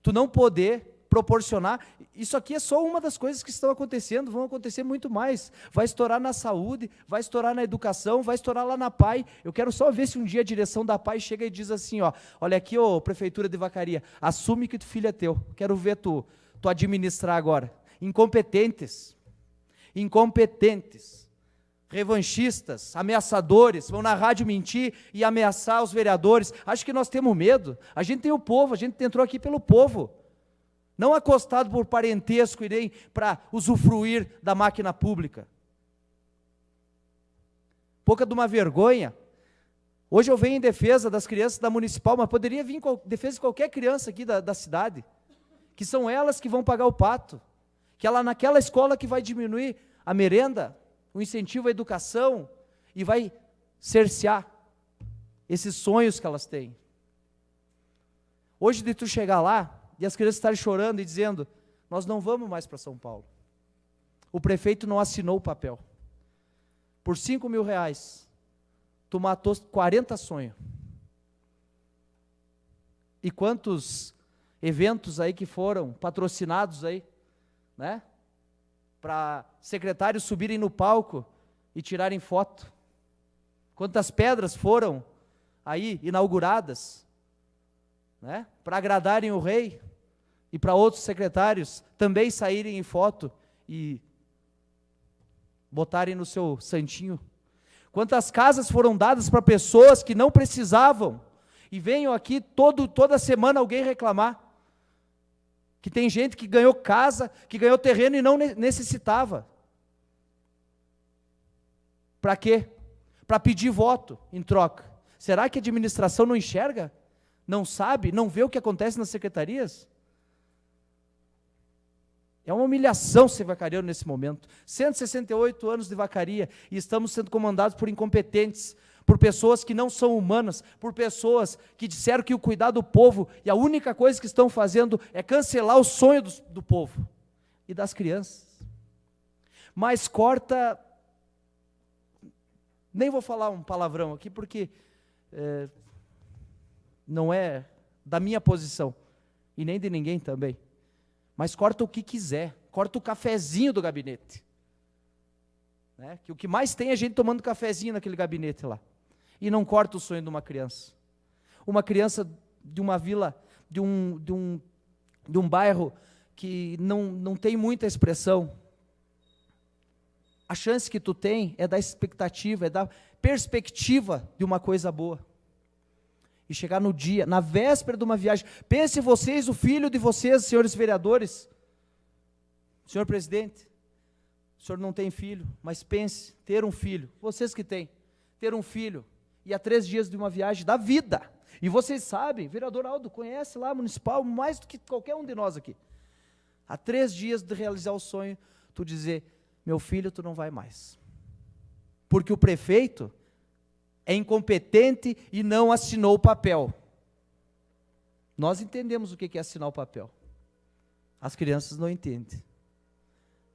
Speaker 10: tu não poder proporcionar. Isso aqui é só uma das coisas que estão acontecendo, vão acontecer muito mais. Vai estourar na saúde, vai estourar na educação, vai estourar lá na PAI. Eu quero só ver se um dia a direção da PAI chega e diz assim, ó, olha aqui, ô Prefeitura de Vacaria, assume que tu filho é teu. Quero ver tu administrar agora. Incompetentes, revanchistas, ameaçadores, vão na rádio mentir e ameaçar os vereadores. Acho que nós temos medo. A gente tem o povo, a gente entrou aqui pelo povo. Não acostado por parentesco e nem para usufruir da máquina pública. Pouca de uma vergonha. Hoje eu venho em defesa das crianças da Municipal, mas poderia vir em defesa de qualquer criança aqui da cidade, que são elas que vão pagar o pato, que ela naquela escola que vai diminuir a merenda, o incentivo à educação, e vai cercear esses sonhos que elas têm. Hoje de tu chegar lá, e as crianças estarem chorando e dizendo, nós não vamos mais para São Paulo. O prefeito não assinou o papel. Por R$5.000, tu matou 40 sonhos. E quantos eventos aí que foram patrocinados aí, né? Para secretários subirem no palco e tirarem foto. Quantas pedras foram aí inauguradas, né? Para agradarem o rei e para outros secretários também saírem em foto e botarem no seu santinho. Quantas casas foram dadas para pessoas que não precisavam e venham aqui toda semana alguém reclamar que tem gente que ganhou casa, que ganhou terreno e não necessitava. Para quê? Para pedir voto em troca. Será que a administração não enxerga? Não sabe? Não vê o que acontece nas secretarias? É uma humilhação ser vacareiro nesse momento. 168 anos de vacaria e estamos sendo comandados por incompetentes, por pessoas que não são humanas, por pessoas que disseram que o cuidar do povo e a única coisa que estão fazendo é cancelar o sonho do povo e das crianças. Mas corta, nem vou falar um palavrão aqui porque não é da minha posição e nem de ninguém também. Mas corta o que quiser, corta o cafezinho do gabinete. Né? Que o que mais tem é gente tomando cafezinho naquele gabinete lá. E não corta o sonho de uma criança. Uma criança de uma vila, de um bairro que não tem muita expressão. A chance que tu tem é da expectativa, é da perspectiva de uma coisa boa. E chegar no dia, na véspera de uma viagem. Pense vocês, o filho de vocês, senhores vereadores. Senhor presidente, o senhor não tem filho, mas pense, ter um filho, vocês que têm, ter um filho, e há 3 dias de uma viagem da vida. E vocês sabem, vereador Aldo conhece lá a Municipal, mais do que qualquer um de nós aqui. Há 3 dias de realizar o sonho, tu dizer, meu filho, tu não vai mais. Porque o prefeito é incompetente e não assinou o papel. Nós entendemos o que é assinar o papel. As crianças não entendem.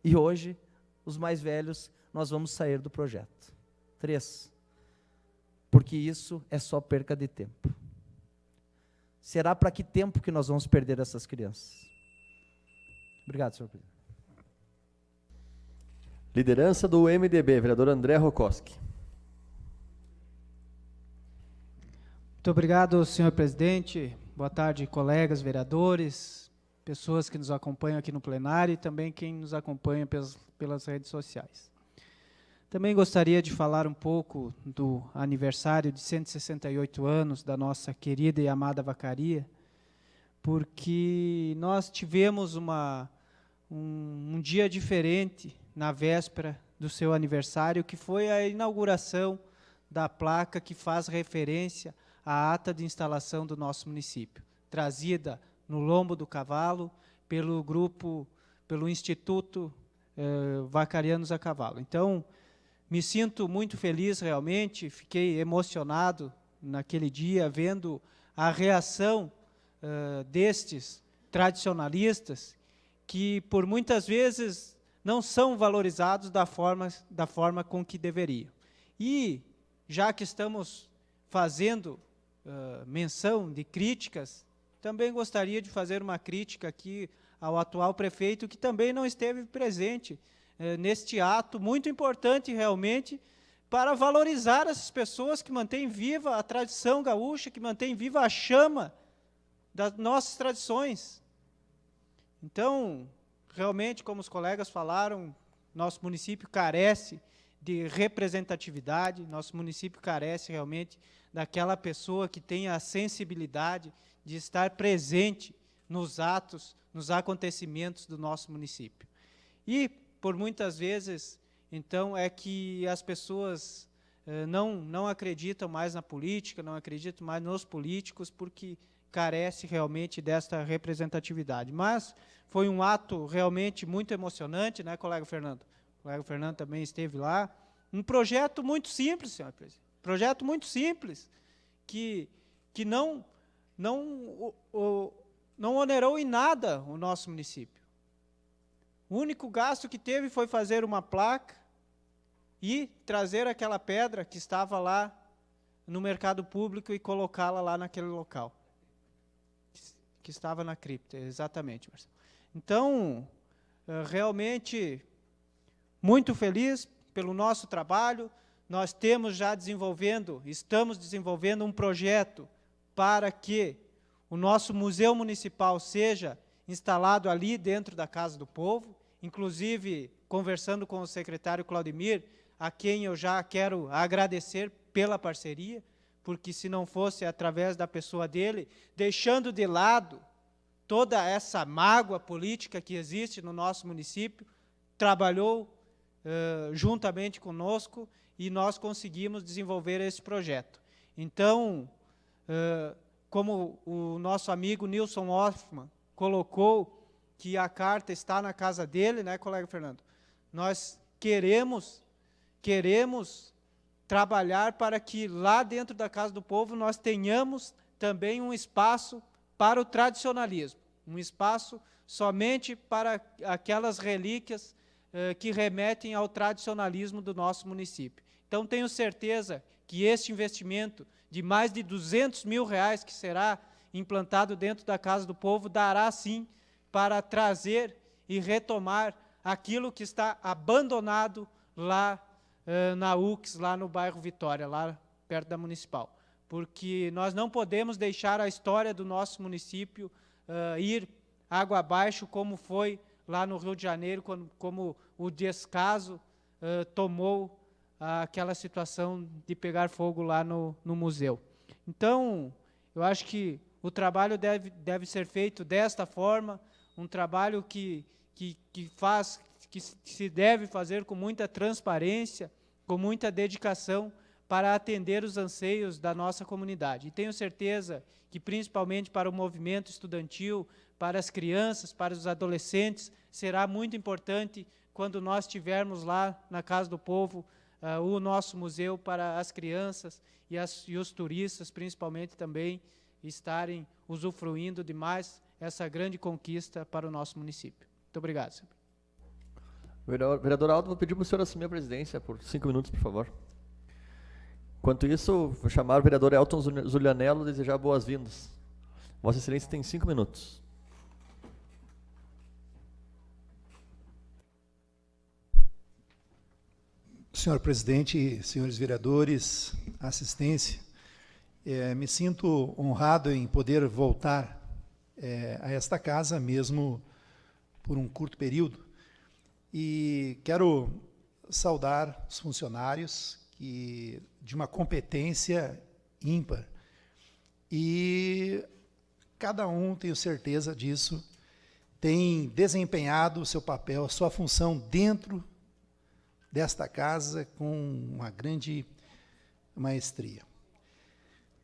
Speaker 10: E hoje, os mais velhos, nós vamos sair do projeto. 3. Porque isso é só perca de tempo. Será para que tempo que nós vamos perder essas crianças? Obrigado, senhor presidente.
Speaker 4: Liderança do MDB, vereador André Rokoski.
Speaker 11: Muito obrigado, senhor presidente. Boa tarde, colegas vereadores, pessoas que nos acompanham aqui no plenário e também quem nos acompanha pelas redes sociais. Também gostaria de falar um pouco do aniversário de 168 anos da nossa querida e amada vacaria, porque nós tivemos um dia diferente na véspera do seu aniversário, que foi a inauguração da placa que faz referência à ata de instalação do nosso município, trazida no lombo do cavalo pelo Instituto Vacarianos a Cavalo. Então, me sinto muito feliz realmente, fiquei emocionado naquele dia, vendo a reação destes tradicionalistas, que por muitas vezes não são valorizados da forma com que deveriam. E, já que estamos fazendo menção de críticas, também gostaria de fazer uma crítica aqui ao atual prefeito, que também não esteve presente neste ato muito importante realmente para valorizar essas pessoas que mantêm viva a tradição gaúcha, que mantêm viva a chama das nossas tradições. Então, realmente, como os colegas falaram, nosso município carece de representatividade, nosso município carece realmente daquela pessoa que tenha a sensibilidade de estar presente nos atos, nos acontecimentos do nosso município. E, por muitas vezes, então, é que as pessoas não acreditam mais na política, não acreditam mais nos políticos, porque carece realmente desta representatividade. Mas foi um ato realmente muito emocionante, né, colega Fernando? O colega Fernando também esteve lá. Um projeto muito simples, senhor presidente. Projeto muito simples, que não onerou em nada o nosso município. O único gasto que teve foi fazer uma placa e trazer aquela pedra que estava lá no mercado público e colocá-la lá naquele local. Que estava na cripta, exatamente, Marcelo. Então, realmente, muito feliz pelo nosso trabalho. Nós estamos desenvolvendo um projeto para que o nosso Museu Municipal seja instalado ali dentro da Casa do Povo, inclusive conversando com o secretário Claudemir, a quem eu já quero agradecer pela parceria, porque se não fosse através da pessoa dele, deixando de lado toda essa mágoa política que existe no nosso município, trabalhou juntamente conosco e nós conseguimos desenvolver esse projeto. Então, como o nosso amigo Nilson Hoffmann colocou que a carta está na casa dele, né, colega Fernando? Nós queremos trabalhar para que lá dentro da Casa do Povo nós tenhamos também um espaço para o tradicionalismo, um espaço somente para aquelas relíquias que remetem ao tradicionalismo do nosso município. Então, tenho certeza que este investimento de mais de R$200 mil que será implantado dentro da Casa do Povo dará, sim, para trazer e retomar aquilo que está abandonado lá na UX, lá no bairro Vitória, lá perto da Municipal. Porque nós não podemos deixar a história do nosso município ir água abaixo, como foi lá no Rio de Janeiro, como o descaso tomou aquela situação de pegar fogo lá no museu. Então, eu acho que o trabalho deve ser feito desta forma, um trabalho que se deve fazer com muita transparência, com muita dedicação, para atender os anseios da nossa comunidade. E tenho certeza que, principalmente para o movimento estudantil, para as crianças, para os adolescentes, será muito importante quando nós tivermos lá na Casa do Povo o nosso museu para as crianças e os turistas, principalmente, também estarem usufruindo de mais essa grande conquista para o nosso município. Muito obrigado, senhor.
Speaker 4: Vereador Aldo, vou pedir para o senhor assumir a presidência por 5 minutos, por favor. Enquanto isso, vou chamar o vereador Elton Zulianello e desejar boas-vindas. Vossa Excelência tem 5 minutos.
Speaker 12: Senhor presidente, senhores vereadores, assistência, me sinto honrado em poder voltar a esta casa, mesmo por um curto período, e quero saudar os funcionários de uma competência ímpar, e cada um, tenho certeza disso, tem desempenhado o seu papel, a sua função dentro desta casa com uma grande maestria.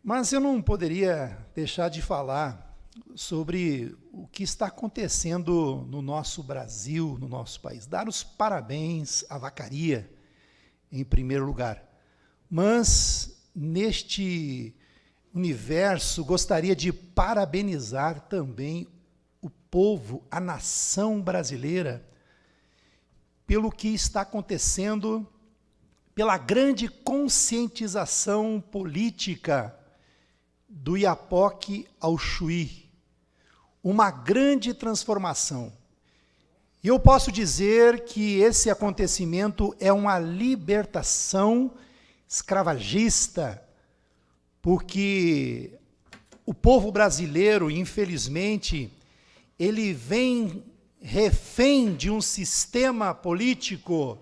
Speaker 12: Mas eu não poderia deixar de falar sobre o que está acontecendo no nosso Brasil, no nosso país. Dar os parabéns à vacaria, em primeiro lugar. Mas, neste universo, gostaria de parabenizar também o povo, a nação brasileira, pelo que está acontecendo, pela grande conscientização política do Iapoque ao Chuí. Uma grande transformação. E eu posso dizer que esse acontecimento é uma libertação escravagista, porque o povo brasileiro, infelizmente, ele vem refém de um sistema político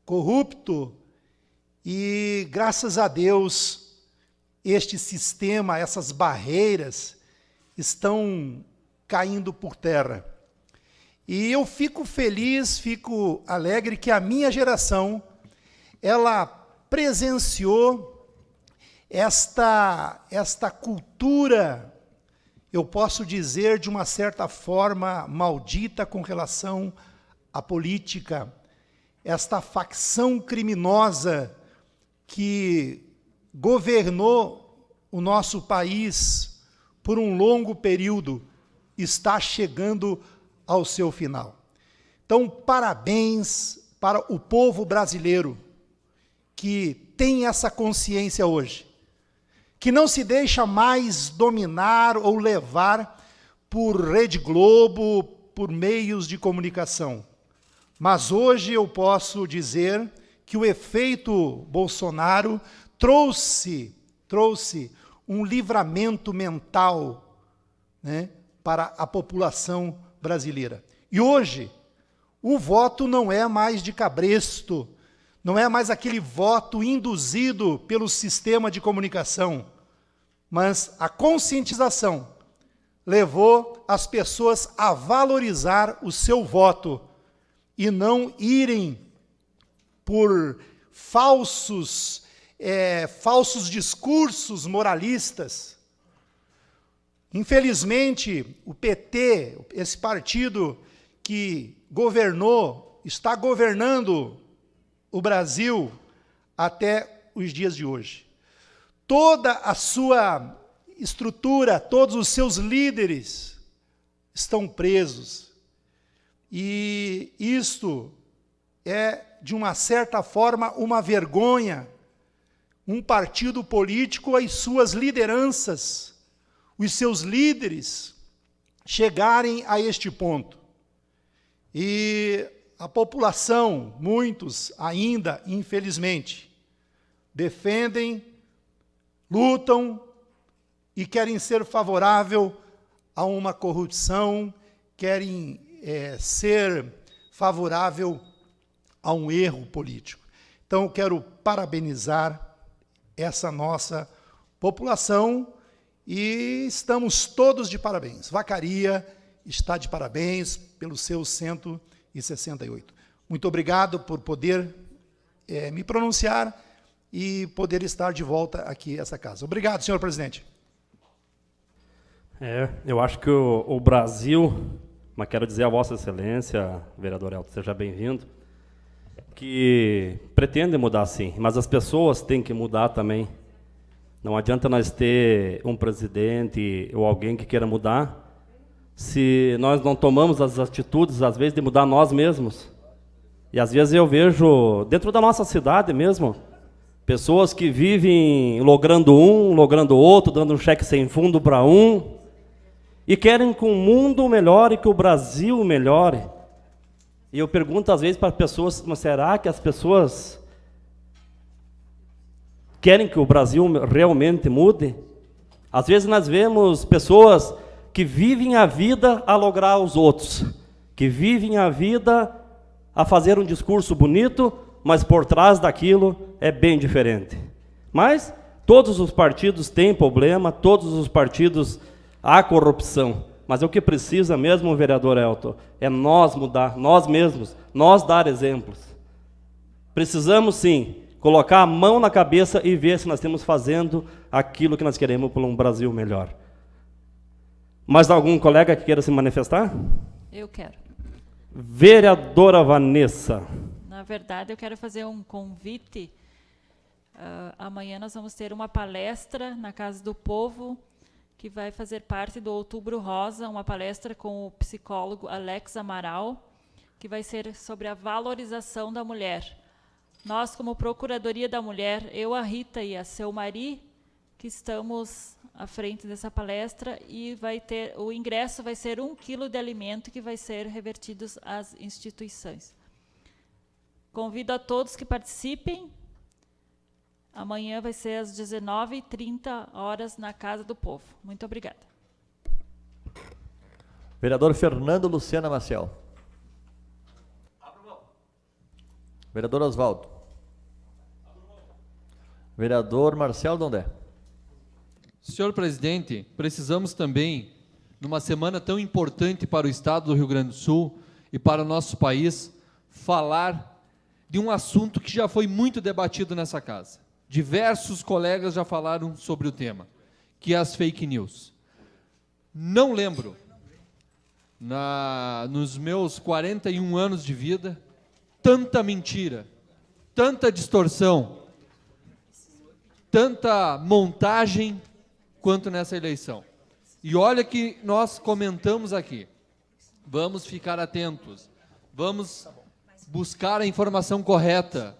Speaker 12: corrupto e, graças a Deus, este sistema, essas barreiras estão caindo por terra. E eu fico feliz, fico alegre que a minha geração, ela presenciou esta cultura, eu posso dizer, de uma certa forma maldita com relação à política, esta facção criminosa que governou o nosso país por um longo período, está chegando ao seu final. Então, parabéns para o povo brasileiro que tem essa consciência hoje, que não se deixa mais dominar ou levar por Rede Globo, por meios de comunicação. Mas hoje eu posso dizer que o efeito Bolsonaro trouxe um livramento mental, né, para a população brasileira. E hoje, o voto não é mais de cabresto, não é mais aquele voto induzido pelo sistema de comunicação, mas a conscientização levou as pessoas a valorizar o seu voto e não irem por falsos discursos moralistas. Infelizmente, o PT, esse partido que governou, está governando o Brasil até os dias de hoje. Toda a sua estrutura, todos os seus líderes estão presos. E isto é, de uma certa forma, uma vergonha. Um partido político, as suas lideranças, os seus líderes, chegarem a este ponto. E a população, muitos ainda, infelizmente, defendem, lutam e querem ser favorável a uma corrupção, querem ser favorável a um erro político. Então, eu quero parabenizar essa nossa população e estamos todos de parabéns. Vacaria está de parabéns pelos seus 168. Muito obrigado por poder me pronunciar e poder estar de volta aqui nessa casa. Obrigado, senhor presidente.
Speaker 1: Eu acho que o Brasil, mas quero dizer a Vossa Excelência, vereador Elton, seja bem-vindo, que pretende mudar sim, mas as pessoas têm que mudar também. Não adianta nós ter um presidente ou alguém que queira mudar, se nós não tomamos as atitudes, às vezes, de mudar nós mesmos. E às vezes eu vejo, dentro da nossa cidade mesmo, pessoas que vivem logrando um, logrando outro, dando um cheque sem fundo para um, e querem que o mundo melhore, que o Brasil melhore. E eu pergunto às vezes para as pessoas, mas será que as pessoas querem que o Brasil realmente mude? Às vezes nós vemos pessoas que vivem a vida a lograr os outros, que vivem a vida a fazer um discurso bonito, mas por trás daquilo é bem diferente. Mas todos os partidos têm problema, todos os partidos há corrupção, mas o que precisa mesmo, vereador Elton, é nós mudar, nós mesmos, nós dar exemplos. Precisamos sim colocar a mão na cabeça e ver se nós estamos fazendo aquilo que nós queremos por um Brasil melhor. Mais algum colega que queira se manifestar?
Speaker 8: Eu quero.
Speaker 1: Vereadora Vanessa.
Speaker 8: Na verdade, eu quero fazer um convite. Amanhã nós vamos ter uma palestra na Casa do Povo, que vai fazer parte do Outubro Rosa, uma palestra com o psicólogo Alex Amaral, que vai ser sobre a valorização da mulher. Nós, como Procuradoria da Mulher, eu, a Rita e a seu Mari, que estamos à frente dessa palestra, e o ingresso vai ser 1 quilo de alimento que vai ser revertido às instituições. Convido a todos que participem. Amanhã vai ser às 19h30 na Casa do Povo. Muito obrigada.
Speaker 4: Vereador Fernando Lucena Maciel. Vereador Oswaldo. Vereador Marcelo Dondé.
Speaker 2: Senhor presidente, precisamos também, numa semana tão importante para o estado do Rio Grande do Sul e para o nosso país, falar de um assunto que já foi muito debatido nessa casa. Diversos colegas já falaram sobre o tema, que é as fake news. Não lembro, nos meus 41 anos de vida, tanta mentira, tanta distorção, tanta montagem quanto nessa eleição. E olha que nós comentamos aqui, vamos ficar atentos, vamos buscar a informação correta,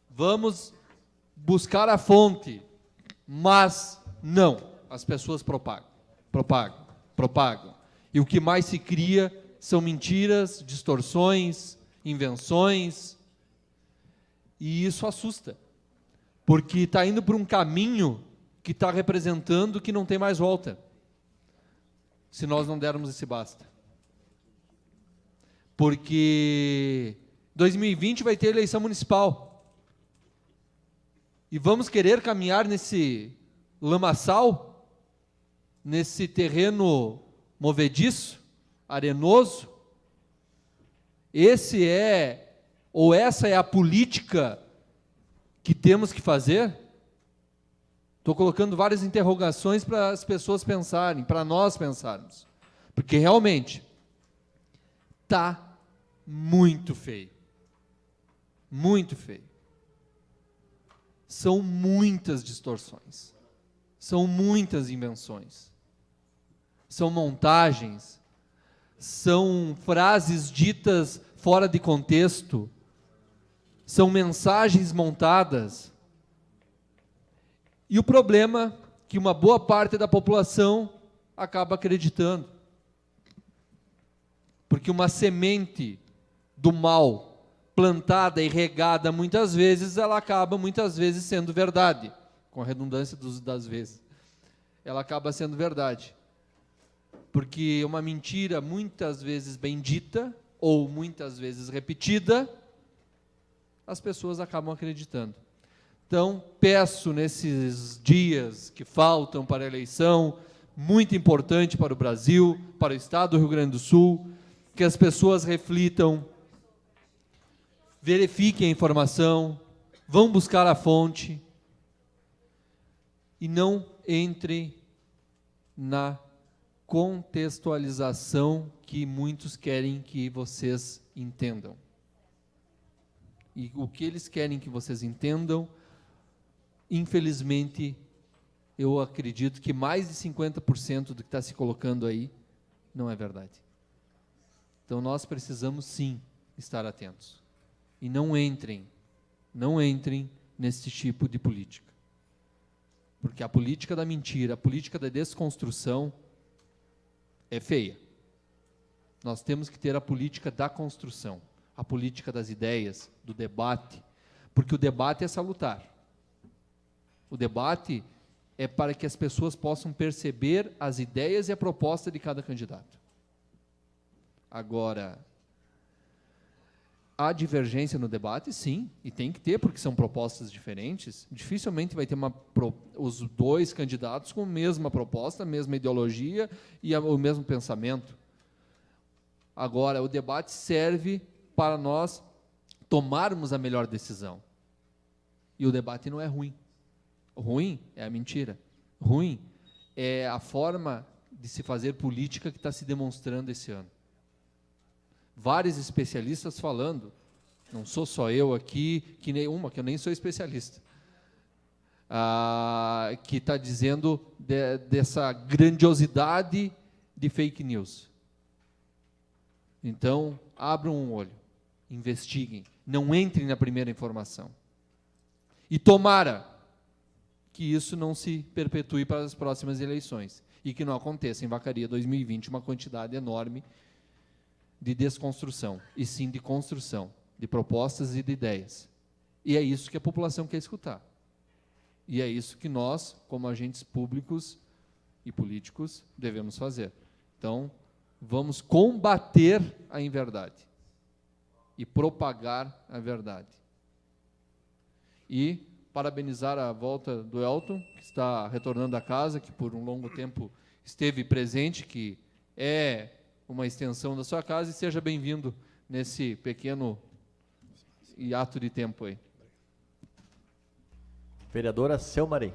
Speaker 2: vamos buscar a fonte, mas não, as pessoas propagam. E o que mais se cria são mentiras, distorções, invenções, e isso assusta, porque está indo por um caminho que está representando que não tem mais volta, se nós não dermos esse basta. Porque 2020 vai ter eleição municipal, e vamos querer caminhar nesse lamaçal, nesse terreno movediço, arenoso. Essa é a política que temos que fazer? Estou colocando várias interrogações para as pessoas pensarem, para nós pensarmos, porque realmente está muito feio, muito feio. São muitas distorções, são muitas invenções, são montagens, são frases ditas fora de contexto, são mensagens montadas. E o problema é que uma boa parte da população acaba acreditando. Porque uma semente do mal plantada e regada muitas vezes, ela acaba muitas vezes sendo verdade, com a redundância das vezes. Ela acaba sendo verdade. Porque uma mentira muitas vezes bem dita, ou muitas vezes repetida, as pessoas acabam acreditando. Então, peço nesses dias que faltam para a eleição, muito importante para o Brasil, para o Estado do Rio Grande do Sul, que as pessoas reflitam, verifiquem a informação, vão buscar a fonte e não entrem na contextualização que muitos querem que vocês entendam. E o que eles querem que vocês entendam, infelizmente, eu acredito que mais de 50% do que está se colocando aí não é verdade. Então nós precisamos sim estar atentos. E não entrem nesse tipo de política. Porque a política da mentira, a política da desconstrução é feia. Nós temos que ter a política da construção, a política das ideias, do debate, porque o debate é salutar. O debate é para que as pessoas possam perceber as ideias e a proposta de cada candidato. Agora, há divergência no debate? Sim, e tem que ter, porque são propostas diferentes. Dificilmente vai ter os dois candidatos com a mesma proposta, a mesma ideologia e o mesmo pensamento. Agora, o debate serve para nós tomarmos a melhor decisão. E o debate não é ruim. Ruim é a mentira. Ruim é a forma de se fazer política que está se demonstrando esse ano. Vários especialistas falando, não sou só eu aqui, que eu nem sou especialista, que está dizendo dessa grandiosidade de fake news. Então, abram um olho, investiguem, não entrem na primeira informação. E tomara que isso não se perpetue para as próximas eleições e que não aconteça em Vacaria 2020 uma quantidade enorme de desconstrução, e sim de construção, de propostas e de ideias. E é isso que a população quer escutar. E é isso que nós, como agentes públicos e políticos, devemos fazer. Então, vamos combater a inverdade e propagar a verdade. E parabenizar a volta do Elton, que está retornando à casa, que por um longo tempo esteve presente, que é uma extensão da sua casa, e seja bem-vindo nesse pequeno hiato de tempo aí.
Speaker 4: Vereadora Selmarém.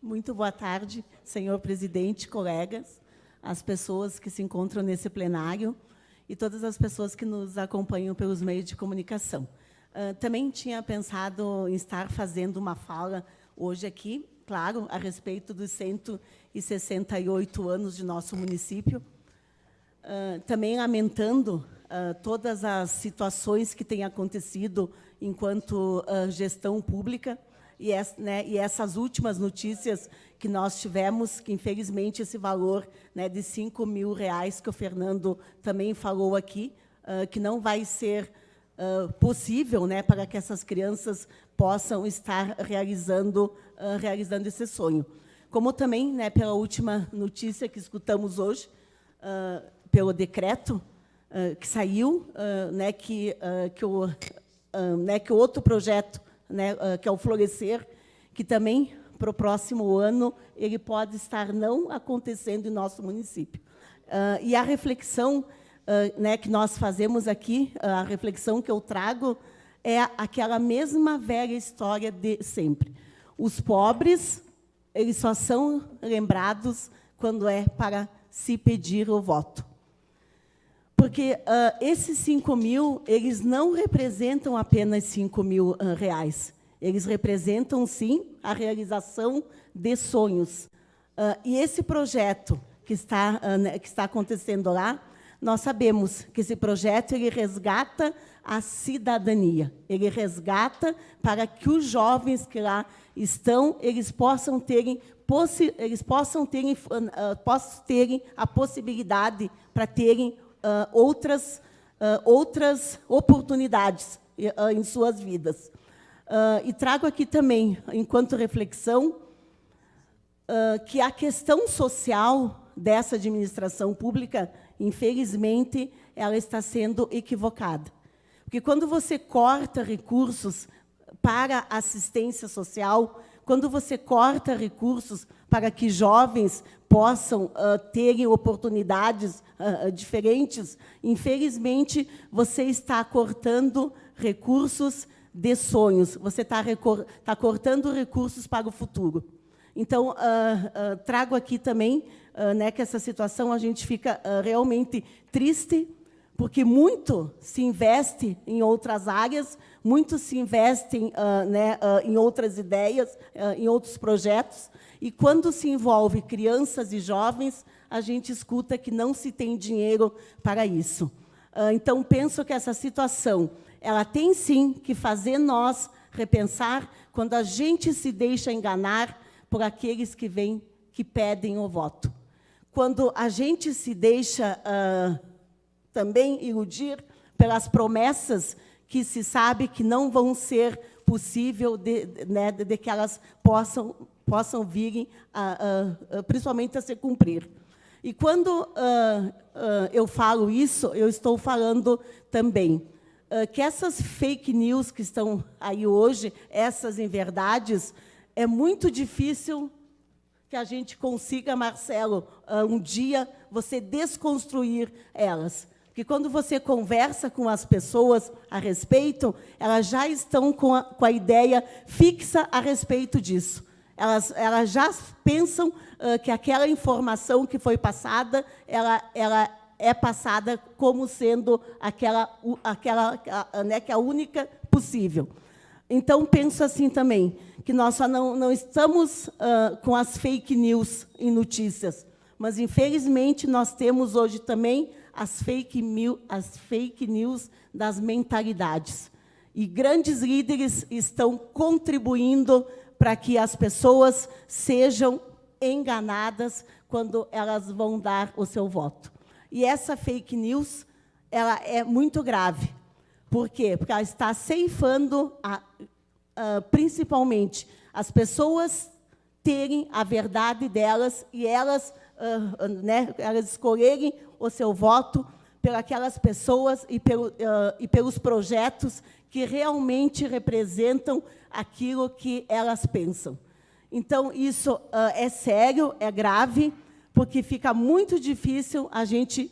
Speaker 13: Muito boa tarde, senhor presidente, colegas, as pessoas que se encontram nesse plenário e todas as pessoas que nos acompanham pelos meios de comunicação. Também tinha pensado em estar fazendo uma fala hoje aqui, claro, a respeito dos 168 anos de nosso município, também lamentando todas as situações que têm acontecido enquanto gestão pública, e essas últimas notícias que nós tivemos, que infelizmente esse valor, né, de R$5.000, que o Fernando também falou aqui, que não vai ser possível, né, para que essas crianças possam estar realizando esse sonho. Como também, né, pela última notícia que escutamos hoje, pelo decreto que saiu, né, que o outro projeto, né, que é o Florescer, que também, para o próximo ano, ele pode estar não acontecendo em nosso município. E a reflexão né, que nós fazemos aqui, a reflexão que eu trago, é aquela mesma velha história de sempre. Os pobres, eles só são lembrados quando é para se pedir o voto. Porque esses 5.000, eles não representam apenas R$5.000. Eles representam, sim, a realização de sonhos. E esse projeto que está acontecendo lá, nós sabemos que esse projeto ele resgata a cidadania. Ele resgata para que os jovens que lá estão, eles possam terem a possibilidade para terem outras oportunidades em suas vidas. E trago aqui também, enquanto reflexão, que a questão social dessa administração pública, infelizmente, ela está sendo equivocada. Porque quando você corta recursos para assistência social, quando você corta recursos para que jovens possam terem oportunidades diferentes, infelizmente, você está cortando recursos de sonhos, você está cortando recursos para o futuro. Então, trago aqui também né, que essa situação a gente fica realmente triste, porque muito se investe em outras áreas, muito se investe em outras ideias, em outros projetos, e quando se envolve crianças e jovens, a gente escuta que não se tem dinheiro para isso. Então, penso que essa situação, ela tem sim que fazer nós repensar quando a gente se deixa enganar por aqueles que vêm, que pedem o voto. Quando a gente se deixa também iludir pelas promessas que se sabe que não vão ser possível de que elas possam virem, principalmente, a se cumprir. E quando eu falo isso, eu estou falando também que essas fake news que estão aí hoje, essas inverdades, é muito difícil que a gente consiga, Marcelo, um dia você desconstruir elas. Porque quando você conversa com as pessoas a respeito, elas já estão com a ideia fixa a respeito disso. Elas já pensam que aquela informação que foi passada, ela é passada como sendo né, que a única possível. Então, penso assim também, que nós só não estamos com as fake news em notícias, mas, infelizmente, nós temos hoje também as fake news das mentalidades. E grandes líderes estão contribuindo para que as pessoas sejam enganadas quando elas vão dar o seu voto. E essa fake news, ela é muito grave. Por quê? Porque ela está ceifando, principalmente, as pessoas terem a verdade delas e elas escolherem o seu voto pelas pessoas e pelos projetos que realmente representam aquilo que elas pensam. Então, isso é sério, é grave, porque fica muito difícil a gente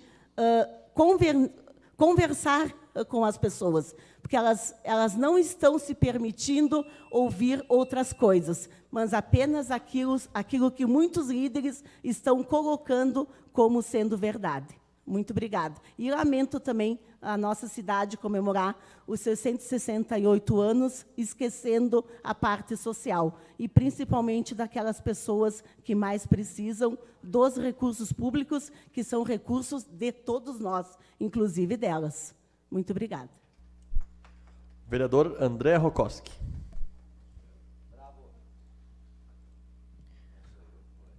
Speaker 13: conversar com as pessoas, porque elas não estão se permitindo ouvir outras coisas, mas apenas aquilo que muitos líderes estão colocando como sendo verdade. Muito obrigada. E lamento também a nossa cidade comemorar os seus 168 anos, esquecendo a parte social, e principalmente daquelas pessoas que mais precisam dos recursos públicos, que são recursos de todos nós, inclusive delas. Muito obrigada.
Speaker 4: Vereador André Rokoski.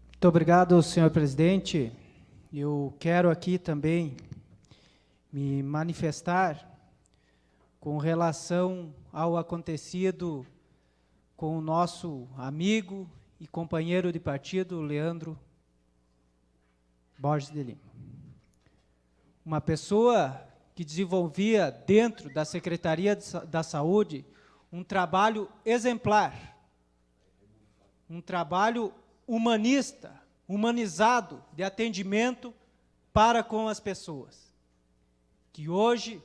Speaker 11: Muito obrigado, senhor presidente. Eu quero aqui também me manifestar com relação ao acontecido com o nosso amigo e companheiro de partido, Leandro Borges de Lima. Uma pessoa que desenvolvia dentro da Secretaria da Saúde um trabalho exemplar, um trabalho humanista, humanizado de atendimento para com as pessoas, que hoje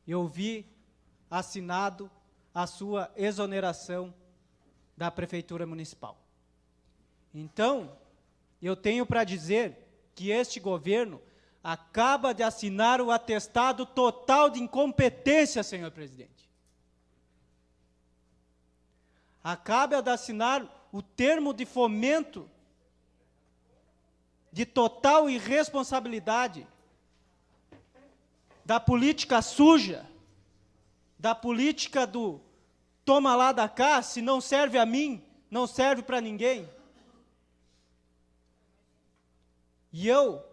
Speaker 11: eu vi assinado a sua exoneração da Prefeitura Municipal. Então, eu tenho para dizer que este governo acaba de assinar o atestado total de incompetência, senhor presidente. Acaba de assinar o termo de fomento de total irresponsabilidade, da política suja, da política do toma lá da cá, se não serve a mim, não serve para ninguém. E eu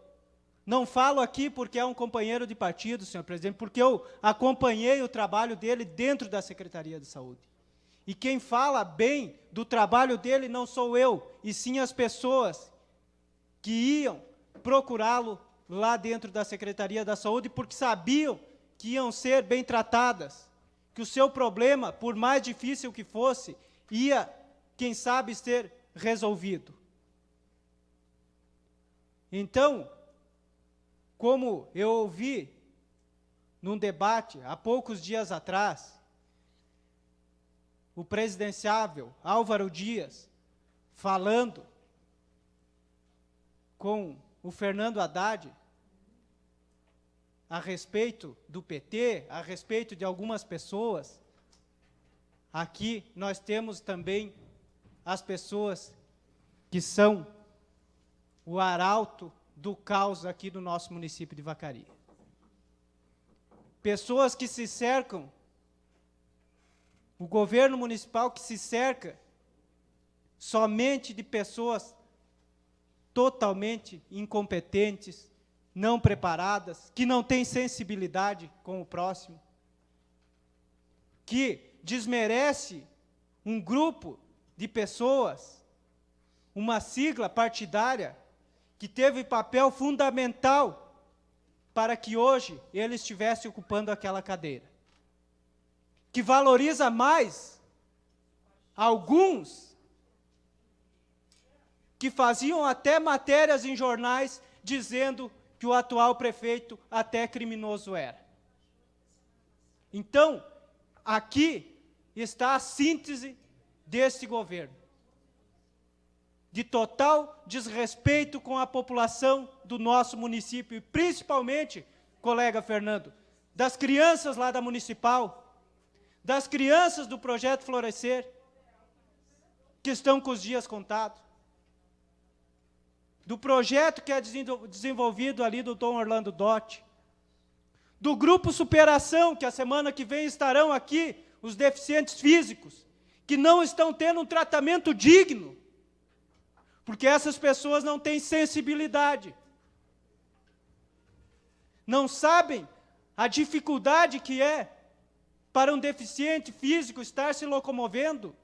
Speaker 11: não falo aqui porque é um companheiro de partido, senhor presidente, porque eu acompanhei o trabalho dele dentro da Secretaria de Saúde. E quem fala bem do trabalho dele não sou eu, e sim as pessoas que iam procurá-lo lá dentro da Secretaria da Saúde, porque sabiam que iam ser bem tratadas, que o seu problema, por mais difícil que fosse, ia, quem sabe, ser resolvido. Então, como eu ouvi num debate há poucos dias atrás, o presidenciável Álvaro Dias falando com o Fernando Haddad a respeito do PT, a respeito de algumas pessoas, aqui nós temos também as pessoas que são o arauto do caos aqui do nosso município de Vacaria. Pessoas que se cercam, o governo municipal que se cerca somente de pessoas totalmente incompetentes, não preparadas, que não têm sensibilidade com o próximo, que desmerece um grupo de pessoas, uma sigla partidária, que teve papel fundamental para que hoje ele estivesse ocupando aquela cadeira. Que valoriza mais alguns que faziam até matérias em jornais dizendo que o atual prefeito até criminoso era. Então, aqui está a síntese deste governo, de total desrespeito com a população do nosso município, e principalmente, colega Fernando, das crianças lá da Municipal, das crianças do Projeto Florescer, que estão com os dias contados, do projeto que é desenvolvido ali do Dom Orlando Dotti, do Grupo Superação, que a semana que vem estarão aqui os deficientes físicos, que não estão tendo um tratamento digno, porque essas pessoas não têm sensibilidade, não sabem a dificuldade que é para um deficiente físico estar se locomovendo.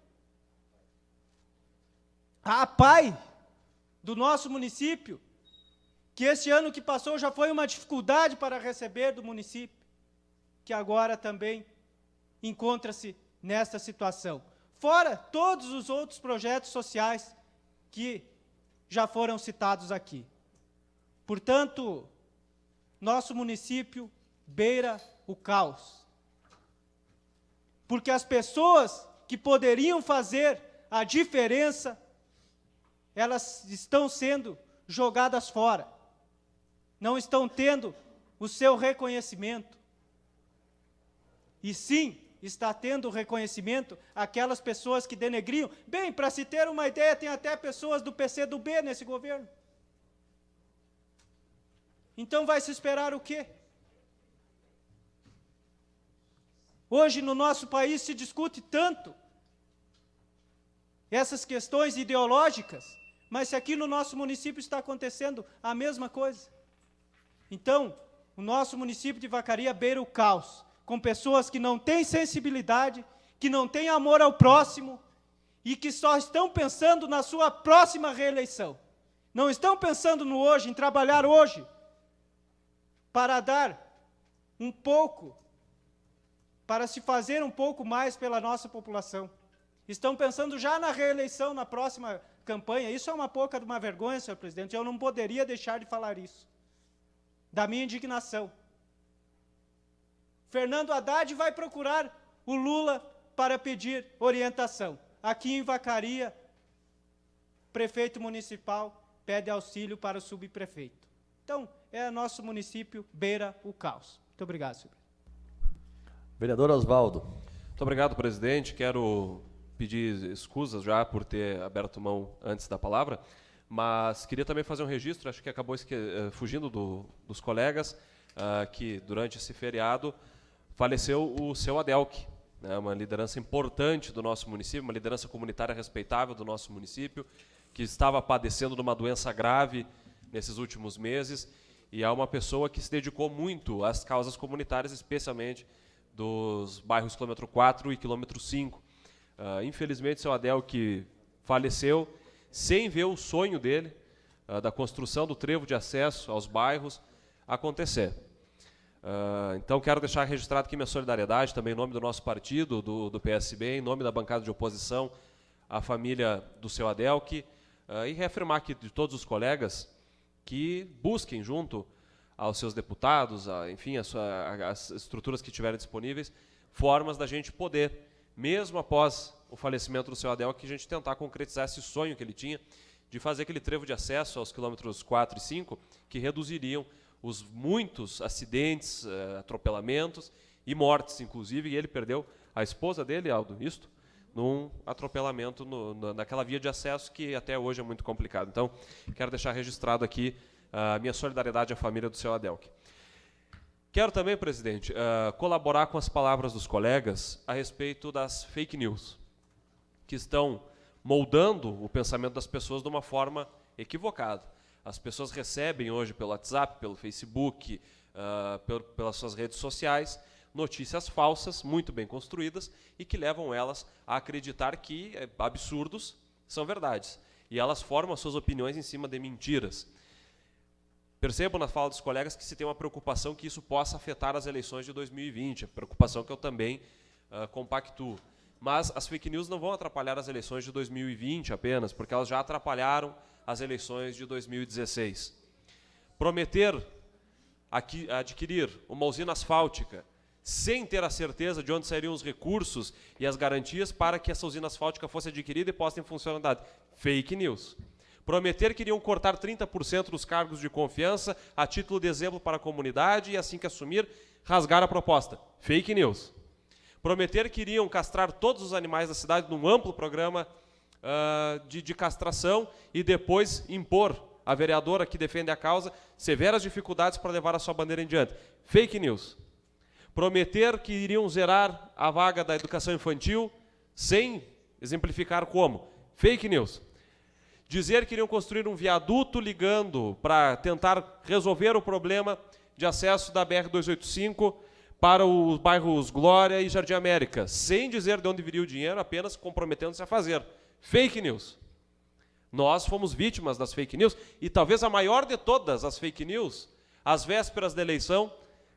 Speaker 11: A APAI do nosso município, que esse ano que passou já foi uma dificuldade para receber do município, que agora também encontra-se nesta situação. fora todos os outros projetos sociais que já foram citados aqui. Portanto, nosso município beira o caos. Porque as pessoas que poderiam fazer a diferença, elas estão sendo jogadas fora. Não estão tendo o seu reconhecimento. E sim, está tendo reconhecimento aquelas pessoas que denegriam. Bem, para se ter uma ideia, tem até pessoas do PCdoB nesse governo. Então vai se esperar o quê? Hoje no nosso país se discute tanto essas questões ideológicas, mas se aqui no nosso município está acontecendo a mesma coisa. Então, o nosso município de Vacaria beira o caos, com pessoas que não têm sensibilidade, que não têm amor ao próximo e que só estão pensando na sua próxima reeleição. Não estão pensando no hoje, em trabalhar hoje, para dar um pouco, para se fazer um pouco mais pela nossa população. Estão pensando já na reeleição, na próxima campanha. Isso é uma pouca de uma vergonha, senhor presidente. Eu não poderia deixar de falar isso. Da minha indignação. Fernando Haddad vai procurar o Lula para pedir orientação. Aqui em Vacaria, prefeito municipal pede auxílio para o subprefeito. Então, nosso município beira o caos. Muito obrigado, senhor.
Speaker 4: Vereador Osvaldo.
Speaker 6: Muito obrigado, presidente. Quero pedir escusas já por ter aberto mão antes da palavra, mas queria também fazer um registro, acho que acabou fugindo dos colegas, que durante esse feriado faleceu o seu Adelque, né, uma liderança importante do nosso município, uma liderança comunitária respeitável do nosso município, que estava padecendo de uma doença grave nesses últimos meses, e é uma pessoa que se dedicou muito às causas comunitárias, especialmente dos bairros quilômetro 4 e quilômetro 5. Infelizmente, seu Adelque faleceu sem ver o sonho dele, da construção do trevo de acesso aos bairros, acontecer. Então, quero deixar registrado aqui minha solidariedade, também em nome do nosso partido, do PSB, em nome da bancada de oposição, à família do seu Adelque, e reafirmar aqui de todos os colegas que busquem junto aos seus deputados, enfim, as estruturas que tiverem disponíveis, formas da gente poder, mesmo após o falecimento do seu Adelque, a gente tentar concretizar esse sonho que ele tinha de fazer aquele trevo de acesso aos quilômetros 4 e 5, que reduziriam os muitos acidentes, atropelamentos e mortes, inclusive, e ele perdeu a esposa dele, Aldo, isto, num atropelamento naquela via de acesso que até hoje é muito complicado. Então, quero deixar registrado aqui a minha solidariedade à família do seu Adelque. Quero também, presidente, colaborar com as palavras dos colegas a respeito das fake news, que estão moldando o pensamento das pessoas de uma forma equivocada. As pessoas recebem hoje pelo WhatsApp, pelo Facebook, pelas suas redes sociais, notícias falsas, muito bem construídas, e que levam elas a acreditar que absurdos são verdades. E elas formam as suas opiniões em cima de mentiras. Percebo na fala dos colegas que se tem uma preocupação que isso possa afetar as eleições de 2020, a preocupação que eu também compactuo. Mas as fake news não vão atrapalhar as eleições de 2020 apenas, porque elas já atrapalharam as eleições de 2016. Prometer adquirir uma usina asfáltica sem ter a certeza de onde sairiam os recursos e as garantias para que essa usina asfáltica fosse adquirida e posta em funcionalidade. Fake news. Prometer que iriam cortar 30% dos cargos de confiança a título de exemplo para a comunidade e, assim que assumir, rasgar a proposta. Fake news. Prometer que iriam castrar todos os animais da cidade num amplo programa de castração e depois impor à vereadora que defende a causa severas dificuldades para levar a sua bandeira em diante. Fake news. Prometer que iriam zerar a vaga da educação infantil sem exemplificar como. Fake news. Dizer que iriam construir um viaduto ligando para tentar resolver o problema de acesso da BR-285 para os bairros Glória e Jardim América, sem dizer de onde viria o dinheiro, apenas comprometendo-se a fazer. Fake news. Nós fomos vítimas das fake news, e talvez a maior de todas as fake news, às vésperas da eleição,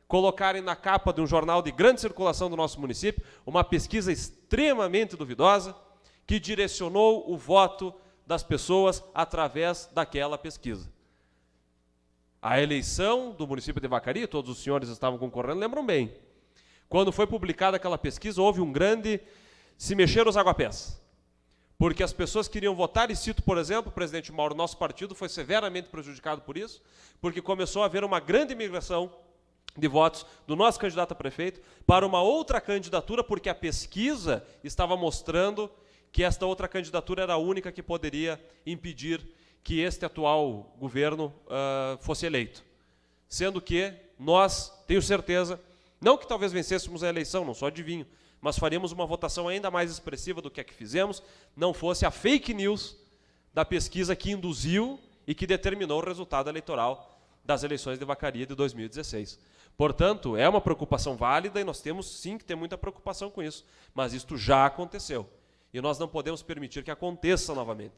Speaker 6: colocarem na capa de um jornal de grande circulação do nosso município uma pesquisa extremamente duvidosa, que direcionou o voto das pessoas através daquela pesquisa. A eleição do município de Vacaria, todos os senhores estavam concorrendo, lembram bem. Quando foi publicada aquela pesquisa, houve um grande se mexer os aguapés. Porque as pessoas queriam votar, e cito, por exemplo, o presidente Mauro, nosso partido foi severamente prejudicado por isso, porque começou a haver uma grande migração de votos do nosso candidato a prefeito para uma outra candidatura, porque a pesquisa estava mostrando que esta outra candidatura era a única que poderia impedir que este atual governo fosse eleito. Sendo que nós, tenho certeza, não que talvez vencêssemos a eleição, não sou adivinho, mas faríamos uma votação ainda mais expressiva do que a que fizemos, não fosse a fake news da pesquisa que induziu e que determinou o resultado eleitoral das eleições de Vacaria de 2016. Portanto, é uma preocupação válida e nós temos sim que ter muita preocupação com isso, mas isto já aconteceu e nós não podemos permitir que aconteça novamente.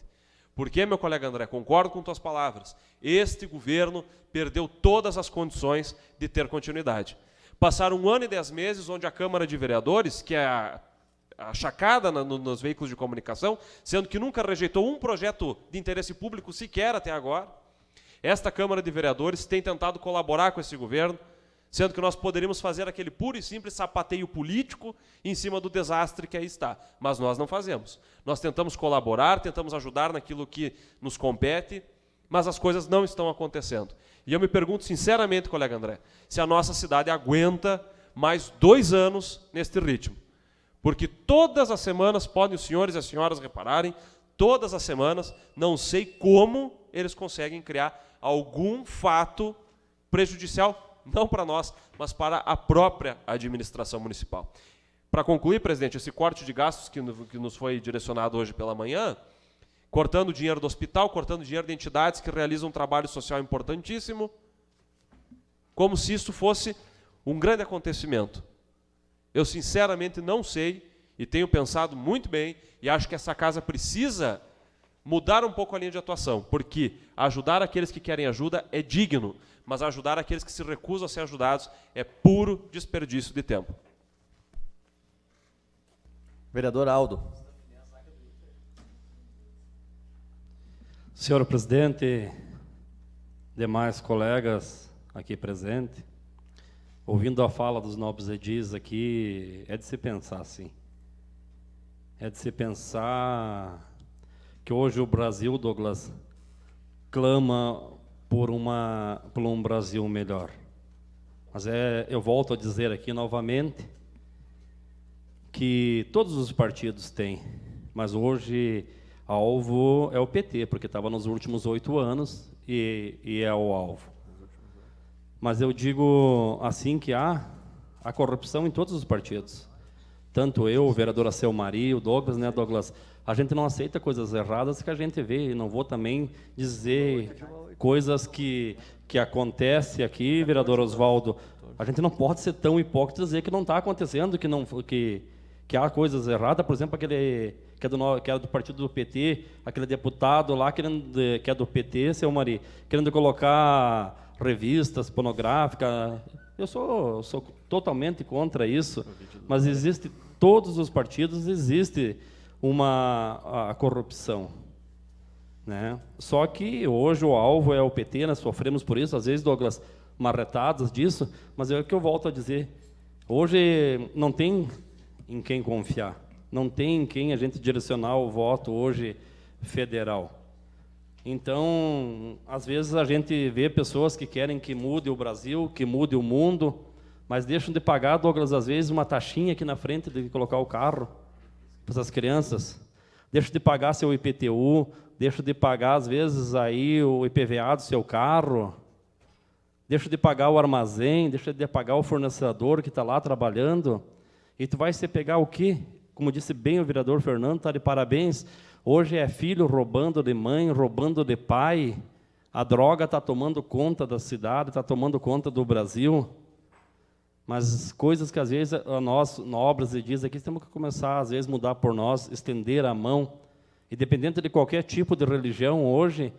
Speaker 6: Porque, meu colega André, concordo com tuas palavras, este governo perdeu todas as condições de ter continuidade. Passaram 1 ano e 10 meses onde a Câmara de Vereadores, que é a chacada nos veículos de comunicação, sendo que nunca rejeitou um projeto de interesse público sequer até agora, esta Câmara de Vereadores tem tentado colaborar com esse governo, sendo que nós poderíamos fazer aquele puro e simples sapateio político em cima do desastre que aí está. Mas nós não fazemos. Nós tentamos colaborar, tentamos ajudar naquilo que nos compete, mas as coisas não estão acontecendo. E eu me pergunto sinceramente, colega André, se a nossa cidade aguenta mais 2 anos neste ritmo. Porque todas as semanas, podem os senhores e as senhoras repararem, todas as semanas, não sei como eles conseguem criar algum fato prejudicial, não para nós, mas para a própria administração municipal. Para concluir, presidente, esse corte de gastos que nos foi direcionado hoje pela manhã, cortando o dinheiro do hospital, cortando o dinheiro de entidades que realizam um trabalho social importantíssimo, como se isso fosse um grande acontecimento. Eu, sinceramente, não sei, e tenho pensado muito bem, e acho que essa casa precisa mudar um pouco a linha de atuação, porque ajudar aqueles que querem ajuda é digno, mas ajudar aqueles que se recusam a ser ajudados é puro desperdício de tempo.
Speaker 4: Vereador Aldo.
Speaker 1: Senhor presidente, demais colegas aqui presentes, ouvindo a fala dos nobres edis aqui, é de se pensar, sim. É de se pensar que hoje o Brasil, Douglas, clama por um Brasil melhor. Mas eu volto a dizer aqui novamente que todos os partidos têm, mas hoje alvo é o PT, porque estava nos últimos 8 anos e é o alvo. Mas eu digo assim que há a corrupção em todos os partidos. Tanto eu, o vereador Acel Maria, o Douglas, né, Douglas? A gente não aceita coisas erradas que a gente vê, e não vou também dizer coisas que acontecem aqui, vereador Oswaldo. A gente não pode ser tão hipócrita e dizer que não está acontecendo, que há coisas erradas. Por exemplo, aquele que é do partido do PT, aquele deputado lá que é do PT, seu Maria, querendo colocar revistas pornográficas. Eu sou totalmente contra isso, mas existe, todos os partidos existe a corrupção, né? Só que hoje o alvo é o PT, nós sofremos por isso, às vezes, Douglas, marretadas disso, mas é o que eu volto a dizer. Hoje não tem em quem confiar, não tem em quem a gente direcionar o voto hoje federal. Então, às vezes a gente vê pessoas que querem que mude o Brasil, que mude o mundo, mas deixam de pagar, Douglas, às vezes, uma taxinha aqui na frente de colocar o carro para essas crianças. Deixam de pagar seu IPTU, deixam de pagar, às vezes, aí o IPVA do seu carro, deixam de pagar o armazém, deixam de pagar o fornecedor que está lá trabalhando. E tu vai se pegar o quê? Como disse bem o vereador Fernando, está de parabéns. Hoje é filho roubando de mãe, roubando de pai. A droga está tomando conta da cidade, está tomando conta do Brasil. Mas coisas que, às vezes, nós, nobres e diz aqui, temos que começar, às vezes, mudar por nós, estender a mão. Independente de qualquer tipo de religião, hoje,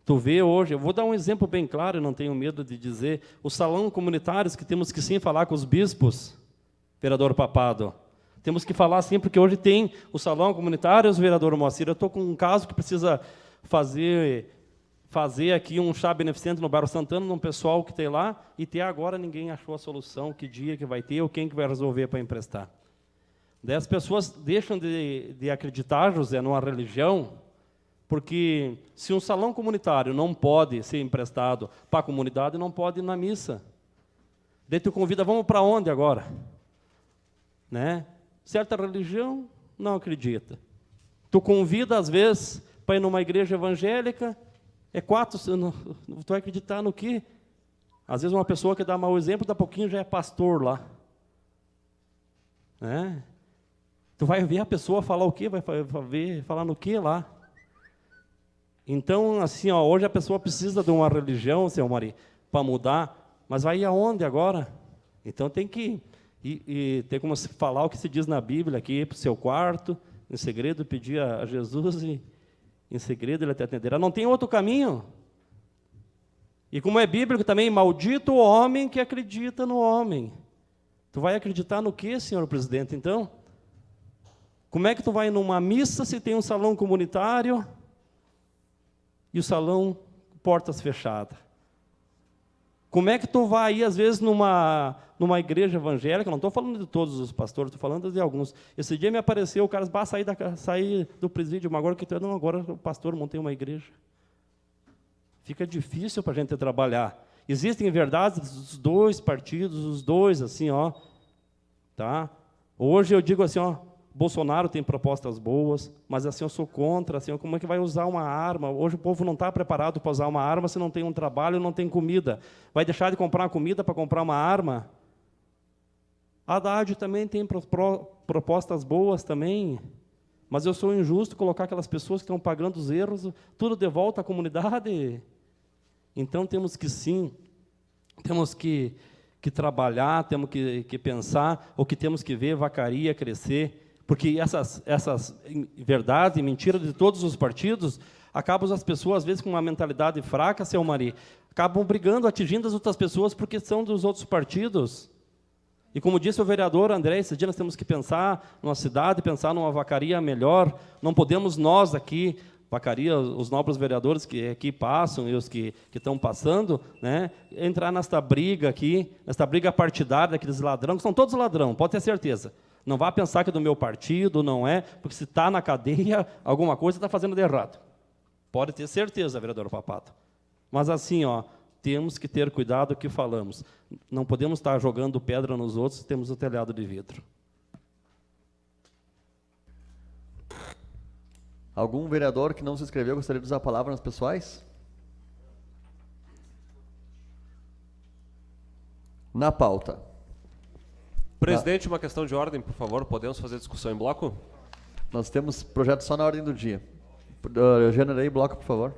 Speaker 1: tu vê hoje, eu vou dar um exemplo bem claro, e não tenho medo de dizer, os salões comunitários que temos que sim falar com os bispos, vereador Papado. Temos que falar assim, porque hoje tem o salão comunitário, os vereadores Moacir. Eu estou com um caso que precisa fazer aqui um chá beneficente no Bairro Santana, num pessoal que tem lá, e até agora ninguém achou a solução, que dia que vai ter, ou quem que vai resolver para emprestar. Daí as pessoas deixam de acreditar, José, numa religião, porque se um salão comunitário não pode ser emprestado para a comunidade, não pode ir na missa. Daí tu convida, vamos para onde agora? Né? Certa religião não acredita. Tu convida, às vezes, para ir numa igreja evangélica, tu vai acreditar no quê? Às vezes uma pessoa que dá mau exemplo, daqui a pouquinho já é pastor lá. Né? Tu vai ver a pessoa falar o quê? Vai ver falar no quê lá? Então, assim, hoje a pessoa precisa de uma religião, seu Mari, para mudar, mas vai ir aonde agora? Então tem que ter como se falar o que se diz na Bíblia, aqui ir para o seu quarto, em segredo, pedir a Jesus e em segredo ele te atenderá. Não tem outro caminho. E como é bíblico também, maldito o homem que acredita no homem. Tu vai acreditar no quê, senhor presidente, então? Como é que tu vai numa missa se tem um salão comunitário e o salão portas fechadas? Como é que tu vai ir, às vezes, numa igreja evangélica? Não estou falando de todos os pastores, estou falando de alguns. Esse dia me apareceu o cara, sair do presídio, mas agora o pastor montei uma igreja. Fica difícil para a gente trabalhar. Existem, em verdade, os dois partidos, os dois, assim, tá? Hoje eu digo assim, Bolsonaro tem propostas boas, mas assim eu sou contra, assim, como é que vai usar uma arma? Hoje o povo não está preparado para usar uma arma se não tem um trabalho, não tem comida. Vai deixar de comprar comida para comprar uma arma? A Haddad também tem propostas boas também, mas eu sou injusto colocar aquelas pessoas que estão pagando os erros, tudo de volta à comunidade. Então temos que temos que trabalhar, temos que pensar, o que temos que ver Vacaria crescer, porque essas verdades e mentiras de todos os partidos, acabam as pessoas, às vezes, com uma mentalidade fraca, seu Mari, acabam brigando, atingindo as outras pessoas, porque são dos outros partidos. E como disse o vereador André, esse dia nós temos que pensar numa cidade, pensar numa Vacaria melhor. Não podemos nós aqui, Vacaria, os nobres vereadores que aqui passam e os que estão passando, né, entrar nesta briga aqui, nesta briga partidária daqueles ladrões, que são todos ladrão, pode ter certeza. Não vá pensar que é do meu partido, não é, porque se está na cadeia, alguma coisa está fazendo de errado. Pode ter certeza, vereador Papato. Mas assim, temos que ter cuidado o que falamos. Não podemos estar jogando pedra nos outros, temos o telhado de vidro.
Speaker 4: Algum vereador que não se inscreveu gostaria de usar a palavra nas pessoais? Na pauta.
Speaker 6: Presidente, uma questão de ordem, por favor. Podemos fazer discussão em bloco?
Speaker 4: Nós temos projeto só na ordem do dia. Generei bloco, por favor.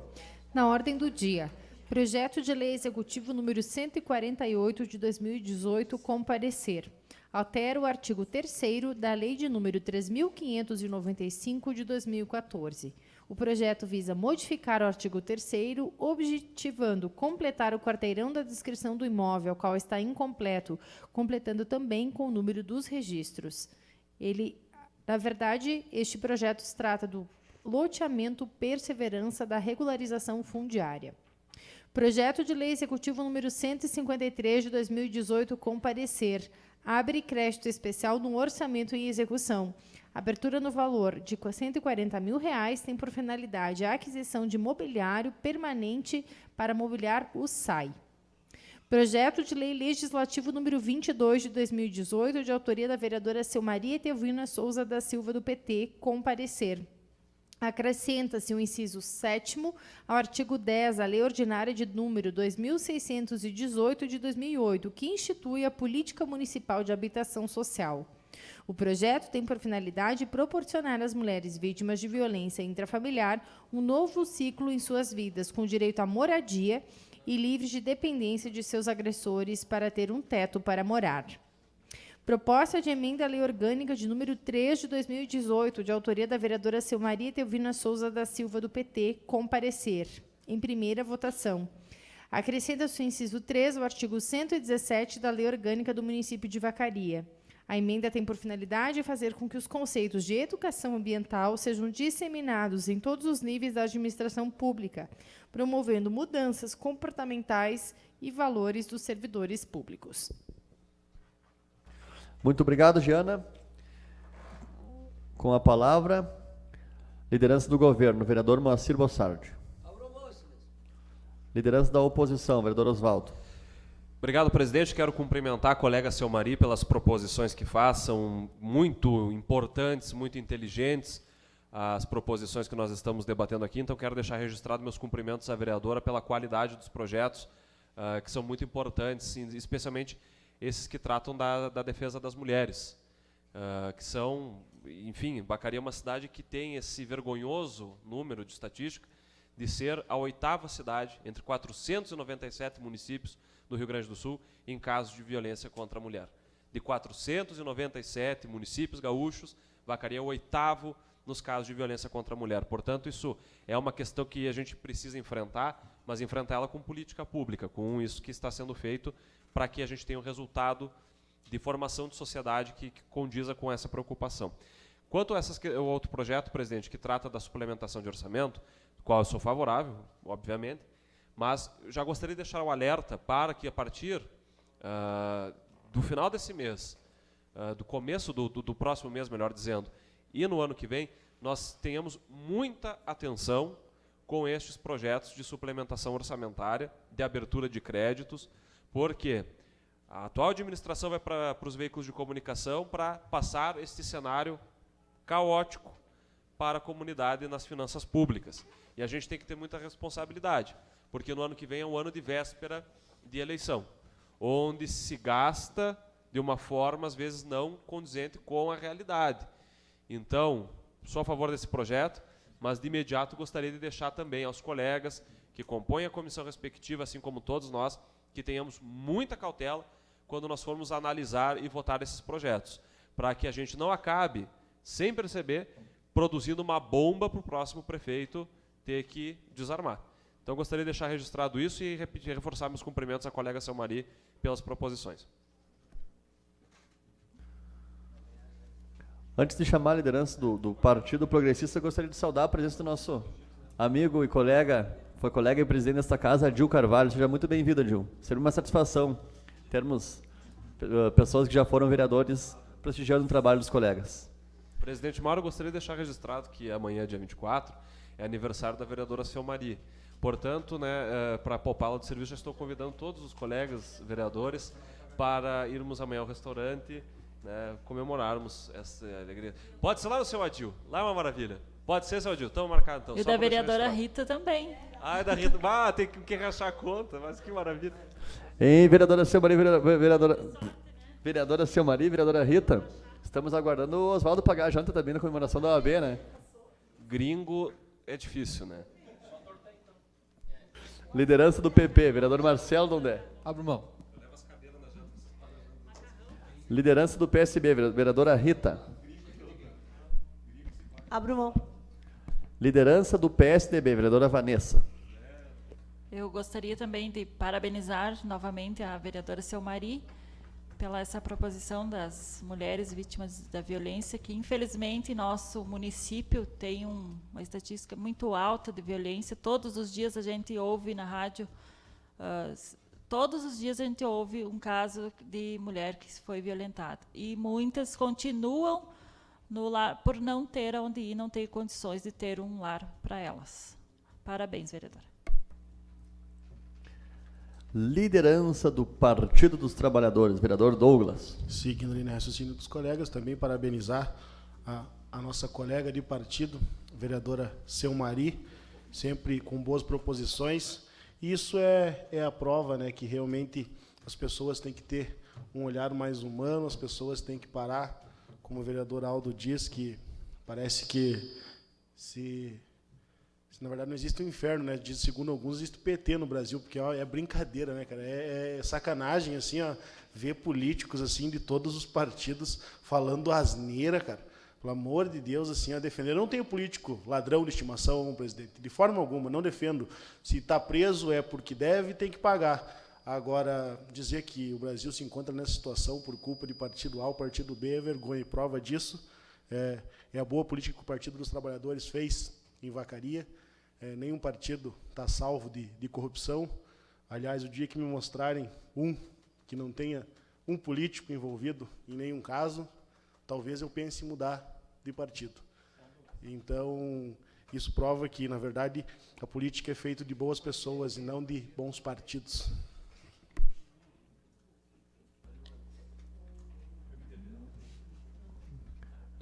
Speaker 3: Na ordem do dia. Projeto de Lei Executivo número 148 de 2018, com parecer. Altera o artigo 3º da Lei de número 3.595 de 2014. O projeto visa modificar o artigo 3º, objetivando completar o quarteirão da descrição do imóvel, ao qual está incompleto, completando também com o número dos registros. Na verdade, este projeto se trata do loteamento Perseverança da regularização fundiária. Projeto de Lei Executivo número 153 de 2018, com parecer. Abre crédito especial no orçamento em execução. Abertura no valor de R$ 140 mil tem por finalidade a aquisição de mobiliário permanente para mobiliar o SAI. Projeto de Lei Legislativo número 22 de 2018, de autoria da vereadora Selmaria Etelvina Souza da Silva, do PT, com parecer. Acrescenta-se o inciso 7º ao artigo 10 da Lei Ordinária de número 2618 de 2008, que institui a Política Municipal de Habitação Social. O projeto tem por finalidade proporcionar às mulheres vítimas de violência intrafamiliar um novo ciclo em suas vidas, com direito à moradia e livres de dependência de seus agressores para ter um teto para morar. Proposta de emenda à Lei Orgânica de número 3 de 2018, de autoria da vereadora Selmaria Etelvina Souza da Silva, do PT, com parecer. Em primeira votação. Acrescenta-se o inciso 3 ao artigo 117 da Lei Orgânica do município de Vacaria. A emenda tem por finalidade fazer com que os conceitos de educação ambiental sejam disseminados em todos os níveis da administração pública, promovendo mudanças comportamentais e valores dos servidores públicos.
Speaker 4: Muito obrigado, Giana. Com a palavra, liderança do governo, vereador Moacir Bossardi. Liderança da oposição, vereador Oswaldo.
Speaker 6: Obrigado, presidente. Quero cumprimentar a colega Selmari pelas proposições que faz, são muito importantes, muito inteligentes as proposições que nós estamos debatendo aqui, então quero deixar registrado meus cumprimentos à vereadora pela qualidade dos projetos, que são muito importantes, especialmente esses que tratam da defesa das mulheres, que são, enfim, Vacaria é uma cidade que tem esse vergonhoso número de estatística de ser a 8ª cidade, entre 497 municípios do Rio Grande do Sul, em casos de violência contra a mulher. De 497 municípios gaúchos, Vacaria é o 8º nos casos de violência contra a mulher. Portanto, isso é uma questão que a gente precisa enfrentar, mas enfrentar ela com política pública, com isso que está sendo feito para que a gente tenha um resultado de formação de sociedade que condiza com essa preocupação. Quanto ao outro projeto, presidente, que trata da suplementação de orçamento, do qual eu sou favorável, obviamente, mas já gostaria de deixar um alerta para que, a partir do final desse mês, do começo do próximo mês, melhor dizendo, e no ano que vem, nós tenhamos muita atenção com estes projetos de suplementação orçamentária, de abertura de créditos, porque a atual administração vai para os veículos de comunicação para passar este cenário caótico para a comunidade nas finanças públicas. E a gente tem que ter muita responsabilidade, porque no ano que vem é um ano de véspera de eleição, onde se gasta de uma forma, às vezes, não condizente com a realidade. Então, sou a favor desse projeto, mas de imediato gostaria de deixar também aos colegas que compõem a comissão respectiva, assim como todos nós, que tenhamos muita cautela quando nós formos analisar e votar esses projetos, para que a gente não acabe, sem perceber, produzindo uma bomba para o próximo prefeito ter que desarmar. Então, gostaria de deixar registrado isso e reforçar meus cumprimentos à colega Selmari pelas proposições.
Speaker 4: Antes de chamar a liderança do Partido Progressista, eu gostaria de saudar a presença do nosso amigo e colega, foi colega e presidente desta casa, Adil Carvalho. Seja muito bem-vindo, Adil. Seria uma satisfação termos pessoas que já foram vereadores prestigiando o trabalho dos colegas.
Speaker 6: Presidente Mauro, gostaria de deixar registrado que amanhã, dia 24, é aniversário da vereadora Selmari. Portanto, para poupá-la do serviço, já estou convidando todos os colegas vereadores para irmos amanhã ao restaurante, comemorarmos essa alegria. Pode ser lá no seu Adil, lá é uma maravilha. Pode ser, seu Adil, estamos marcados então.
Speaker 8: E da vereadora Rita também.
Speaker 6: Ah, é da Rita. Ah, tem que rachar a conta, mas que maravilha.
Speaker 4: Hein, vereadora Selmari, vereadora Selmari, vereadora Rita, estamos aguardando o Oswaldo pagar a janta também na comemoração da OAB, né?
Speaker 6: Gringo é difícil, né?
Speaker 4: Liderança do PP, vereador Marcelo Dondé.
Speaker 2: Abra mão.
Speaker 4: Liderança do PSB, vereadora Rita.
Speaker 7: Abro mão.
Speaker 4: Liderança do PSDB, vereadora Vanessa.
Speaker 8: Eu gostaria também de parabenizar novamente a vereadora Selmari pela essa proposição das mulheres vítimas da violência, que infelizmente nosso município tem uma estatística muito alta de violência. Todos os dias a gente ouve na rádio, todos os dias a gente ouve um caso de mulher que foi violentada. E muitas continuam no lar por não ter onde ir, não ter condições de ter um lar para elas. Parabéns, vereadora.
Speaker 4: Liderança do Partido dos Trabalhadores, vereador Douglas.
Speaker 9: Seguindo ali no raciocínio dos colegas, também parabenizar a nossa colega de partido, vereadora Selmari, sempre com boas proposições. Isso é a prova, né, que realmente as pessoas têm que ter um olhar mais humano, as pessoas têm que parar, como o vereador Aldo diz, que parece que se na verdade não existe um inferno, né? Segundo alguns, existe o PT no Brasil, porque ó, é brincadeira, né, cara? É sacanagem, assim, ó, ver políticos assim de todos os partidos falando asneira, cara. Pelo amor de Deus, assim, a defender. Eu não tenho político ladrão de estimação, presidente, de forma alguma, não defendo. Se está preso é porque deve, tem que pagar. Agora, dizer que o Brasil se encontra nessa situação por culpa de partido A ou partido B é vergonha. E prova disso é a boa política que o Partido dos Trabalhadores fez em Vacaria. Nenhum partido está salvo de corrupção. Aliás, o dia que me mostrarem que não tenha um político envolvido em nenhum caso, talvez eu pense em mudar de partido. Então, isso prova que, na verdade, a política é feita de boas pessoas e não de bons partidos.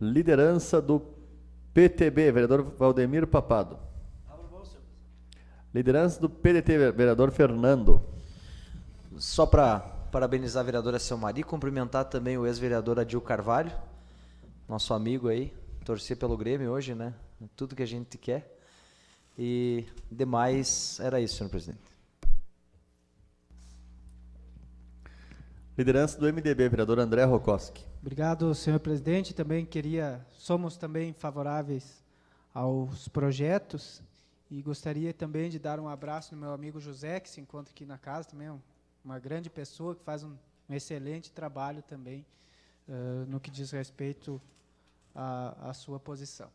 Speaker 4: Liderança do PTB, vereador Valdemir Papado. Liderança do PDT, vereador Fernando.
Speaker 10: Só para parabenizar a vereadora Selmari, cumprimentar também o ex-vereador Adil Carvalho, nosso amigo aí, torcer pelo Grêmio hoje, né? Tudo que a gente quer. E demais, era isso, senhor presidente.
Speaker 4: Liderança do MDB, vereador André Rokoski.
Speaker 11: Obrigado, senhor presidente. Também somos também favoráveis aos projetos e gostaria também de dar um abraço no meu amigo José, que se encontra aqui na casa, também é uma grande pessoa que faz um excelente trabalho também no que diz respeito à sua posição.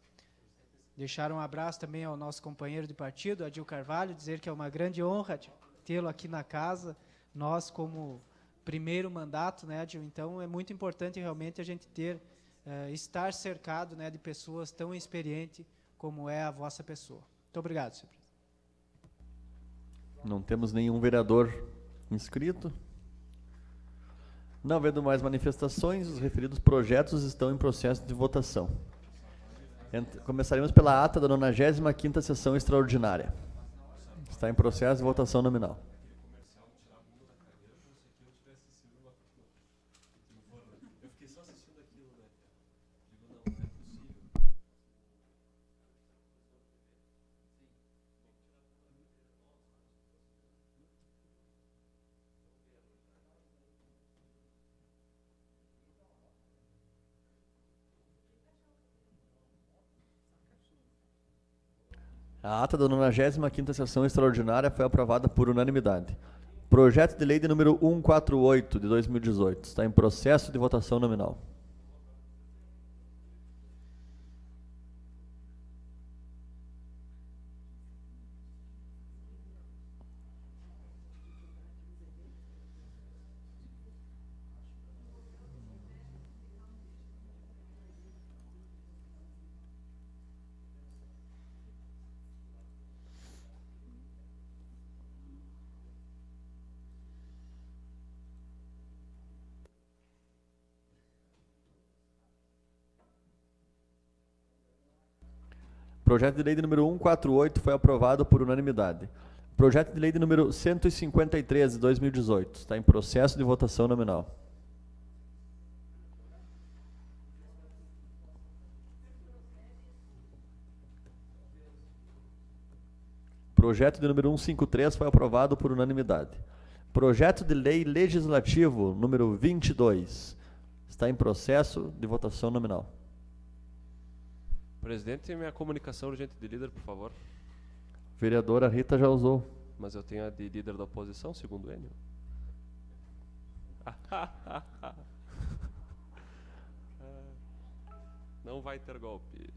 Speaker 11: Deixar um abraço também ao nosso companheiro de partido, Adil Carvalho, dizer que é uma grande honra tê-lo aqui na casa, nós como primeiro mandato, né, Adil? Então é muito importante realmente a gente estar cercado, né, de pessoas tão experientes como é a vossa pessoa. Muito obrigado, senhor presidente.
Speaker 4: Não temos nenhum vereador inscrito. Não havendo mais manifestações, os referidos projetos estão em processo de votação. Começaremos pela ata da 95ª sessão extraordinária. Está em processo de votação nominal. A ata da 95ª sessão extraordinária foi aprovada por unanimidade. Projeto de lei de número 148 de 2018 está em processo de votação nominal. Projeto de lei de número 148 foi aprovado por unanimidade. Projeto de lei de número 153 de 2018 está em processo de votação nominal. Projeto de número 153 foi aprovado por unanimidade. Projeto de lei legislativo número 22 está em processo de votação nominal.
Speaker 6: Presidente, minha comunicação urgente de líder, por favor.
Speaker 4: Vereadora Rita já usou.
Speaker 6: Mas eu tenho a de líder da oposição, segundo o Enio. Não vai ter golpe.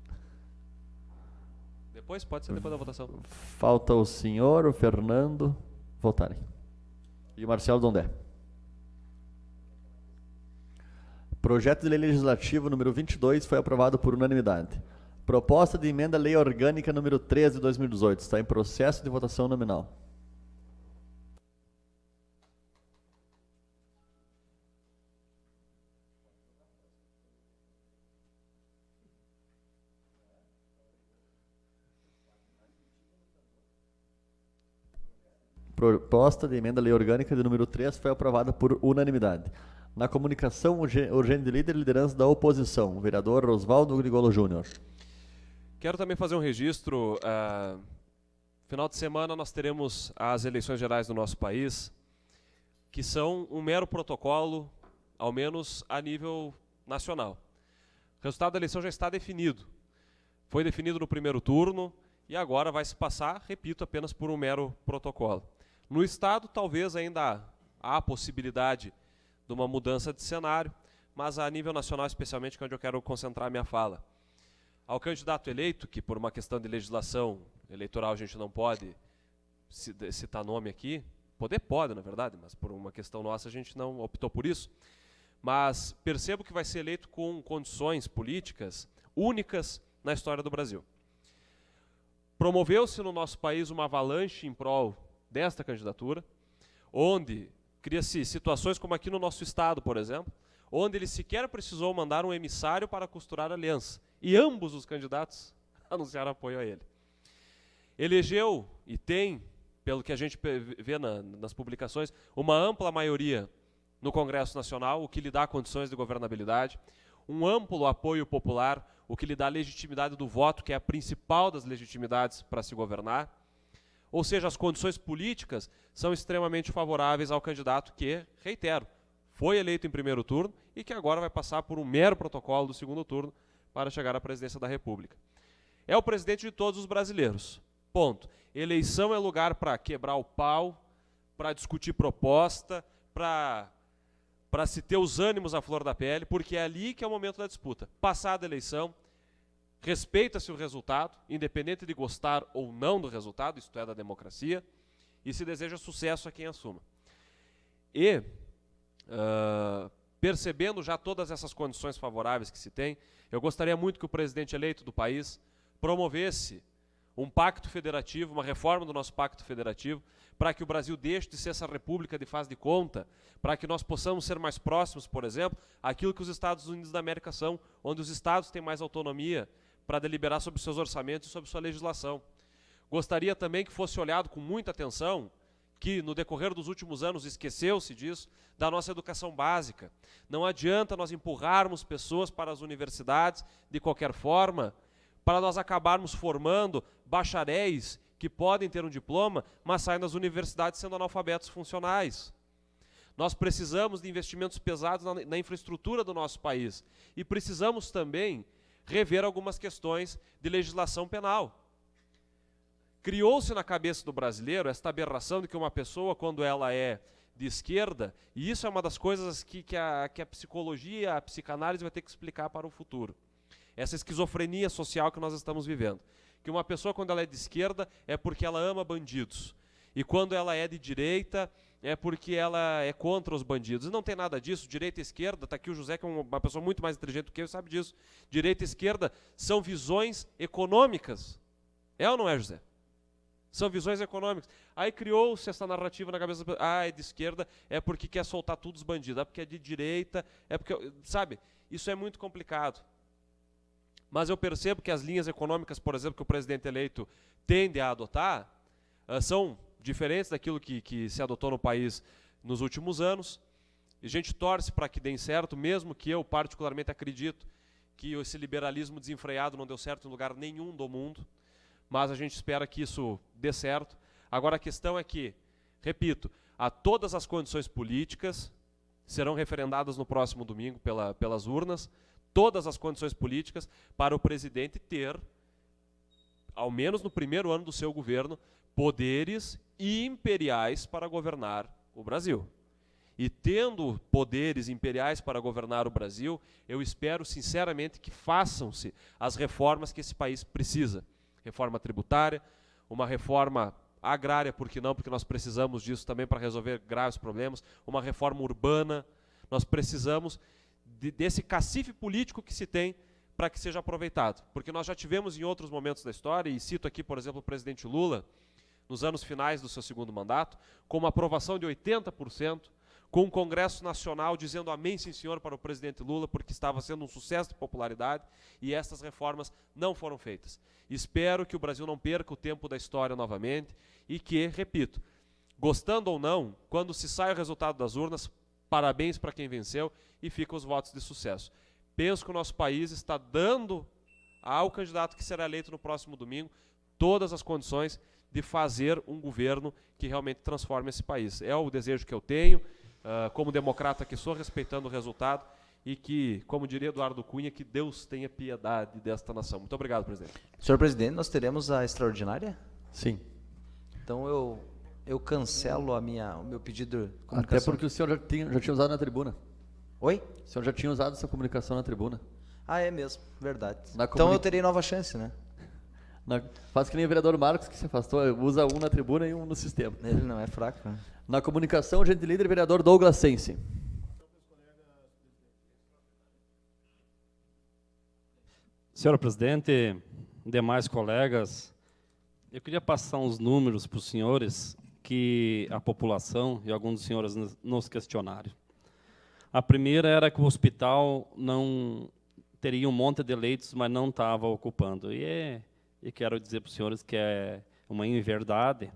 Speaker 6: Depois, pode ser depois da votação.
Speaker 4: Falta o senhor, o Fernando, votarem. E o Marcelo Dondé. Projeto de lei legislativo número 22 foi aprovado por unanimidade. Proposta de emenda à lei orgânica número 13 de 2018 está em processo de votação nominal. Proposta de emenda à lei orgânica de número 3 foi aprovada por unanimidade. Na comunicação urgente de líder e liderança da oposição, o vereador Oswaldo Grigolo Júnior.
Speaker 6: Quero também fazer um registro. Final de semana nós teremos as eleições gerais do nosso país, que são um mero protocolo, ao menos a nível nacional. O resultado da eleição já está definido. Foi definido no primeiro turno e agora vai se passar, repito, apenas por um mero protocolo. No Estado, talvez ainda há possibilidade de uma mudança de cenário, mas a nível nacional especialmente, que é onde eu quero concentrar a minha fala. Ao candidato eleito, que por uma questão de legislação eleitoral a gente não pode citar nome aqui, pode, na verdade, mas por uma questão nossa a gente não optou por isso, mas percebo que vai ser eleito com condições políticas únicas na história do Brasil. Promoveu-se no nosso país uma avalanche em prol desta candidatura, onde cria-se situações como aqui no nosso estado, por exemplo, onde ele sequer precisou mandar um emissário para costurar aliança. E ambos os candidatos anunciaram apoio a ele. Elegeu, e tem, pelo que a gente vê nas publicações, uma ampla maioria no Congresso Nacional, o que lhe dá condições de governabilidade, um amplo apoio popular, o que lhe dá legitimidade do voto, que é a principal das legitimidades para se governar. Ou seja, as condições políticas são extremamente favoráveis ao candidato que, reitero, foi eleito em primeiro turno e que agora vai passar por um mero protocolo do segundo turno para chegar à presidência da República. É o presidente de todos os brasileiros. Ponto. Eleição é lugar para quebrar o pau, para discutir proposta, para se ter os ânimos à flor da pele, porque é ali que é o momento da disputa. Passada a eleição, respeita-se o resultado, independente de gostar ou não do resultado, isto é, da democracia, e se deseja sucesso a quem assuma. E, percebendo já todas essas condições favoráveis que se tem, eu gostaria muito que o presidente eleito do país promovesse um pacto federativo, uma reforma do nosso pacto federativo, para que o Brasil deixe de ser essa república de faz de conta, para que nós possamos ser mais próximos, por exemplo, àquilo que os Estados Unidos da América são, onde os estados têm mais autonomia para deliberar sobre seus orçamentos e sobre sua legislação. Gostaria também que fosse olhado com muita atenção, que no decorrer dos últimos anos esqueceu-se disso, da nossa educação básica. Não adianta nós empurrarmos pessoas para as universidades de qualquer forma, para nós acabarmos formando bacharéis que podem ter um diploma, mas saem das universidades sendo analfabetos funcionais. Nós precisamos de investimentos pesados na infraestrutura do nosso país e precisamos também rever algumas questões de legislação penal. Criou-se na cabeça do brasileiro esta aberração de que uma pessoa, quando ela é de esquerda, e isso é uma das coisas que a psicologia, a psicanálise vai ter que explicar para o futuro. Essa esquizofrenia social que nós estamos vivendo. Que uma pessoa, quando ela é de esquerda, é porque ela ama bandidos. E quando ela é de direita, é porque ela é contra os bandidos. E não tem nada disso. Direita e esquerda, está aqui o José, que é uma pessoa muito mais inteligente do que eu, sabe disso. Direita e esquerda são visões econômicas. É ou não é, José? São visões econômicas. Aí criou-se essa narrativa na cabeça das pessoas. Ah, é de esquerda, é porque quer soltar tudo os bandidos. É porque é de direita, é porque... Sabe? Isso é muito complicado. Mas eu percebo que as linhas econômicas, por exemplo, que o presidente eleito tende a adotar, são diferentes daquilo que se adotou no país nos últimos anos. E a gente torce para que dê certo, mesmo que eu particularmente acredito que esse liberalismo desenfreado não deu certo em lugar nenhum do mundo. Mas a gente espera que isso dê certo. Agora a questão é que, repito, todas as condições políticas serão referendadas no próximo domingo pelas urnas, todas as condições políticas para o presidente ter, ao menos no primeiro ano do seu governo, poderes imperiais para governar o Brasil. E tendo poderes imperiais para governar o Brasil, eu espero sinceramente que façam-se as reformas que esse país precisa. Reforma tributária, uma reforma agrária, por que não? Porque nós precisamos disso também para resolver graves problemas, uma reforma urbana, nós precisamos desse cacife político que se tem para que seja aproveitado. Porque nós já tivemos em outros momentos da história, e cito aqui, por exemplo, o presidente Lula, nos anos finais do seu segundo mandato, com uma aprovação de 80%, com um Congresso Nacional dizendo amém, sim senhor, para o presidente Lula, porque estava sendo um sucesso de popularidade, e essas reformas não foram feitas. Espero que o Brasil não perca o tempo da história novamente, e que, repito, gostando ou não, quando se sai o resultado das urnas, parabéns para quem venceu e ficam os votos de sucesso. Penso que o nosso país está dando ao candidato que será eleito no próximo domingo todas as condições de fazer um governo que realmente transforme esse país. É o desejo que eu tenho, como democrata que sou, respeitando o resultado, e que, como diria Eduardo Cunha, que Deus tenha piedade desta nação. Muito obrigado, presidente.
Speaker 10: Senhor presidente, nós teremos a extraordinária?
Speaker 4: Sim.
Speaker 10: Então eu eu cancelo o meu pedido de comunicação.
Speaker 4: Até porque o senhor já tinha usado na tribuna.
Speaker 10: Oi?
Speaker 4: O senhor já tinha usado essa comunicação na tribuna.
Speaker 10: Ah, é mesmo, verdade.
Speaker 4: Na
Speaker 10: Então eu terei nova chance, né?
Speaker 4: Faz que nem o vereador Marcos, que se afastou, usa um na tribuna e um no sistema.
Speaker 10: Ele não é fraco, né?
Speaker 4: Na comunicação, gente líder, vereador Douglas Sense.
Speaker 1: Senhor presidente, demais colegas, eu queria passar uns números para os senhores que a população e alguns dos senhores nos questionaram. A primeira era que o hospital não teria um monte de leitos, mas não estava ocupando. E quero dizer para os senhores que é uma inverdade.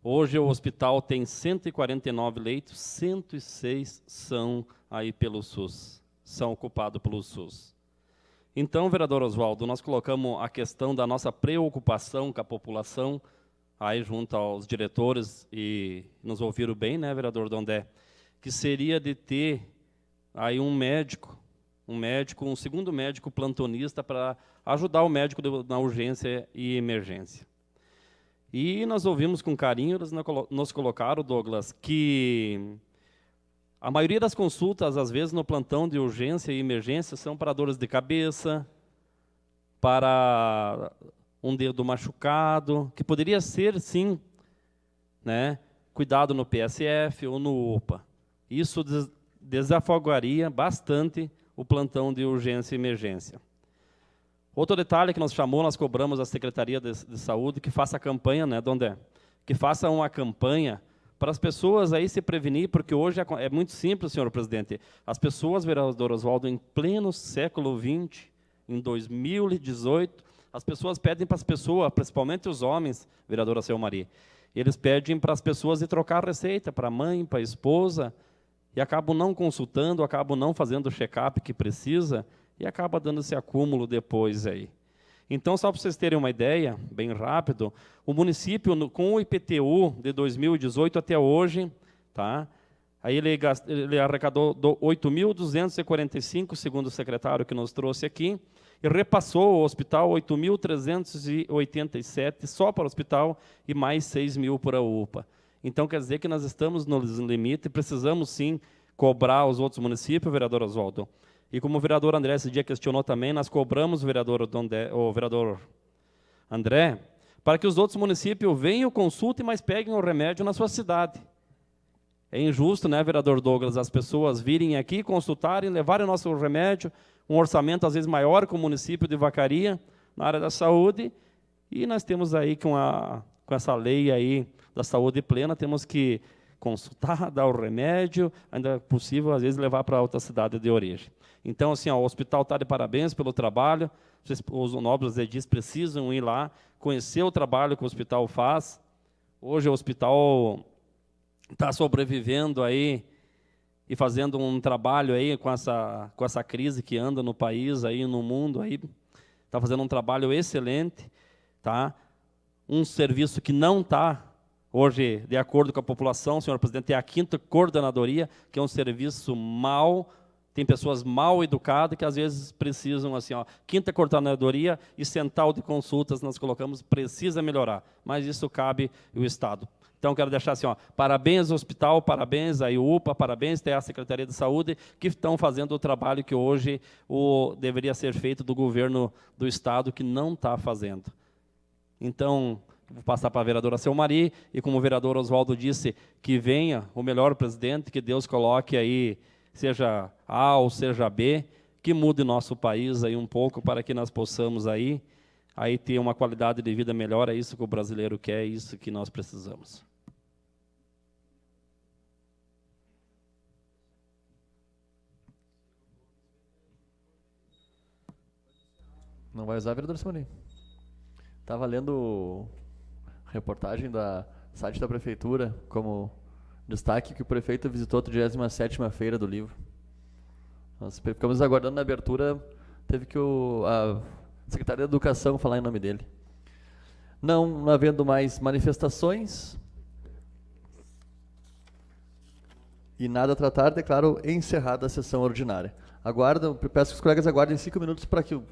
Speaker 1: Hoje o hospital tem 149 leitos, 106 são aí pelo SUS, são ocupados pelo SUS. Então, vereador Oswaldo, nós colocamos a questão da nossa preocupação com a população, aí junto aos diretores, e nos ouviram bem, né, vereador Dondé, que seria de ter aí um segundo médico plantonista para ajudar o médico na urgência e emergência. E nós ouvimos com carinho, eles nos colocaram, Douglas, que a maioria das consultas, às vezes, no plantão de urgência e emergência, são para dores de cabeça, para um dedo machucado, que poderia ser, sim, né, cuidado no PSF ou no UPA. Isso desafogaria bastante o plantão de urgência e emergência. Outro detalhe que nós cobramos a Secretaria de Saúde, que faça a campanha, né, Dondé? Que faça uma campanha para as pessoas aí se prevenir, porque hoje é muito simples, senhor presidente. As pessoas, vereador Oswaldo, em pleno século XX, em 2018, as pessoas pedem para as pessoas, principalmente os homens, vereadora Selmari, eles pedem para as pessoas ir trocar receita para a mãe, para a esposa, e acabam não consultando, acabam não fazendo o check-up que precisa, e acaba dando esse acúmulo depois aí. Então, só para vocês terem uma ideia, bem rápido, o município, com o IPTU de 2018 até hoje, tá? Aí ele arrecadou 8.245, segundo o secretário que nos trouxe aqui, e repassou ao hospital 8.387 só para o hospital e mais 6.000 para a UPA. Então, quer dizer que nós estamos no limite, precisamos sim cobrar os outros municípios, vereador Oswaldo. E como o vereador André esse dia questionou também, nós cobramos o vereador André para que os outros municípios venham, consultem, mas peguem o remédio na sua cidade. É injusto, né, vereador Douglas, as pessoas virem aqui, consultarem, levarem o nosso remédio, um orçamento às vezes maior que o município de Vacaria, na área da saúde, e nós temos aí com essa lei aí da saúde plena, temos que consultar, dar o remédio, ainda é possível, às vezes, levar para outra cidade de origem. Então, assim, ó, o hospital está de parabéns pelo trabalho, os nobres edis precisam ir lá, conhecer o trabalho que o hospital faz. Hoje o hospital está sobrevivendo aí e fazendo um trabalho aí com essa crise que anda no país, aí no mundo, aí está fazendo um trabalho excelente, tá? Um serviço que não está hoje, de acordo com a população, senhor presidente, é a 5ª coordenadoria, que é um serviço tem pessoas mal educadas que às vezes precisam, assim, ó, 5ª coordenadoria e central de consultas nós colocamos, precisa melhorar, mas isso cabe o Estado. Então, quero deixar assim, ó, parabéns ao hospital, parabéns à UPA, parabéns à Secretaria de Saúde, que estão fazendo o trabalho que hoje deveria ser feito do governo do Estado, que não está fazendo. Então, vou passar para a vereadora Selmari, e como o vereador Oswaldo disse, que venha o melhor presidente, que Deus coloque aí, seja A ou seja B, que mude nosso país aí um pouco, para que nós possamos aí ter uma qualidade de vida melhor. É isso que o brasileiro quer, é isso que nós precisamos.
Speaker 4: Não vai usar, vereador Selmari? Estava lendo reportagem da site da prefeitura, como destaque que o prefeito visitou a 37ª feira do livro. Nós ficamos aguardando na abertura, teve que a Secretaria de Educação falar em nome dele. Não havendo mais manifestações e nada a tratar, declaro encerrada a sessão ordinária. Peço que os colegas aguardem 5 minutos para que o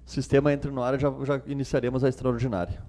Speaker 4: sistema entre no ar e já iniciaremos a extraordinária.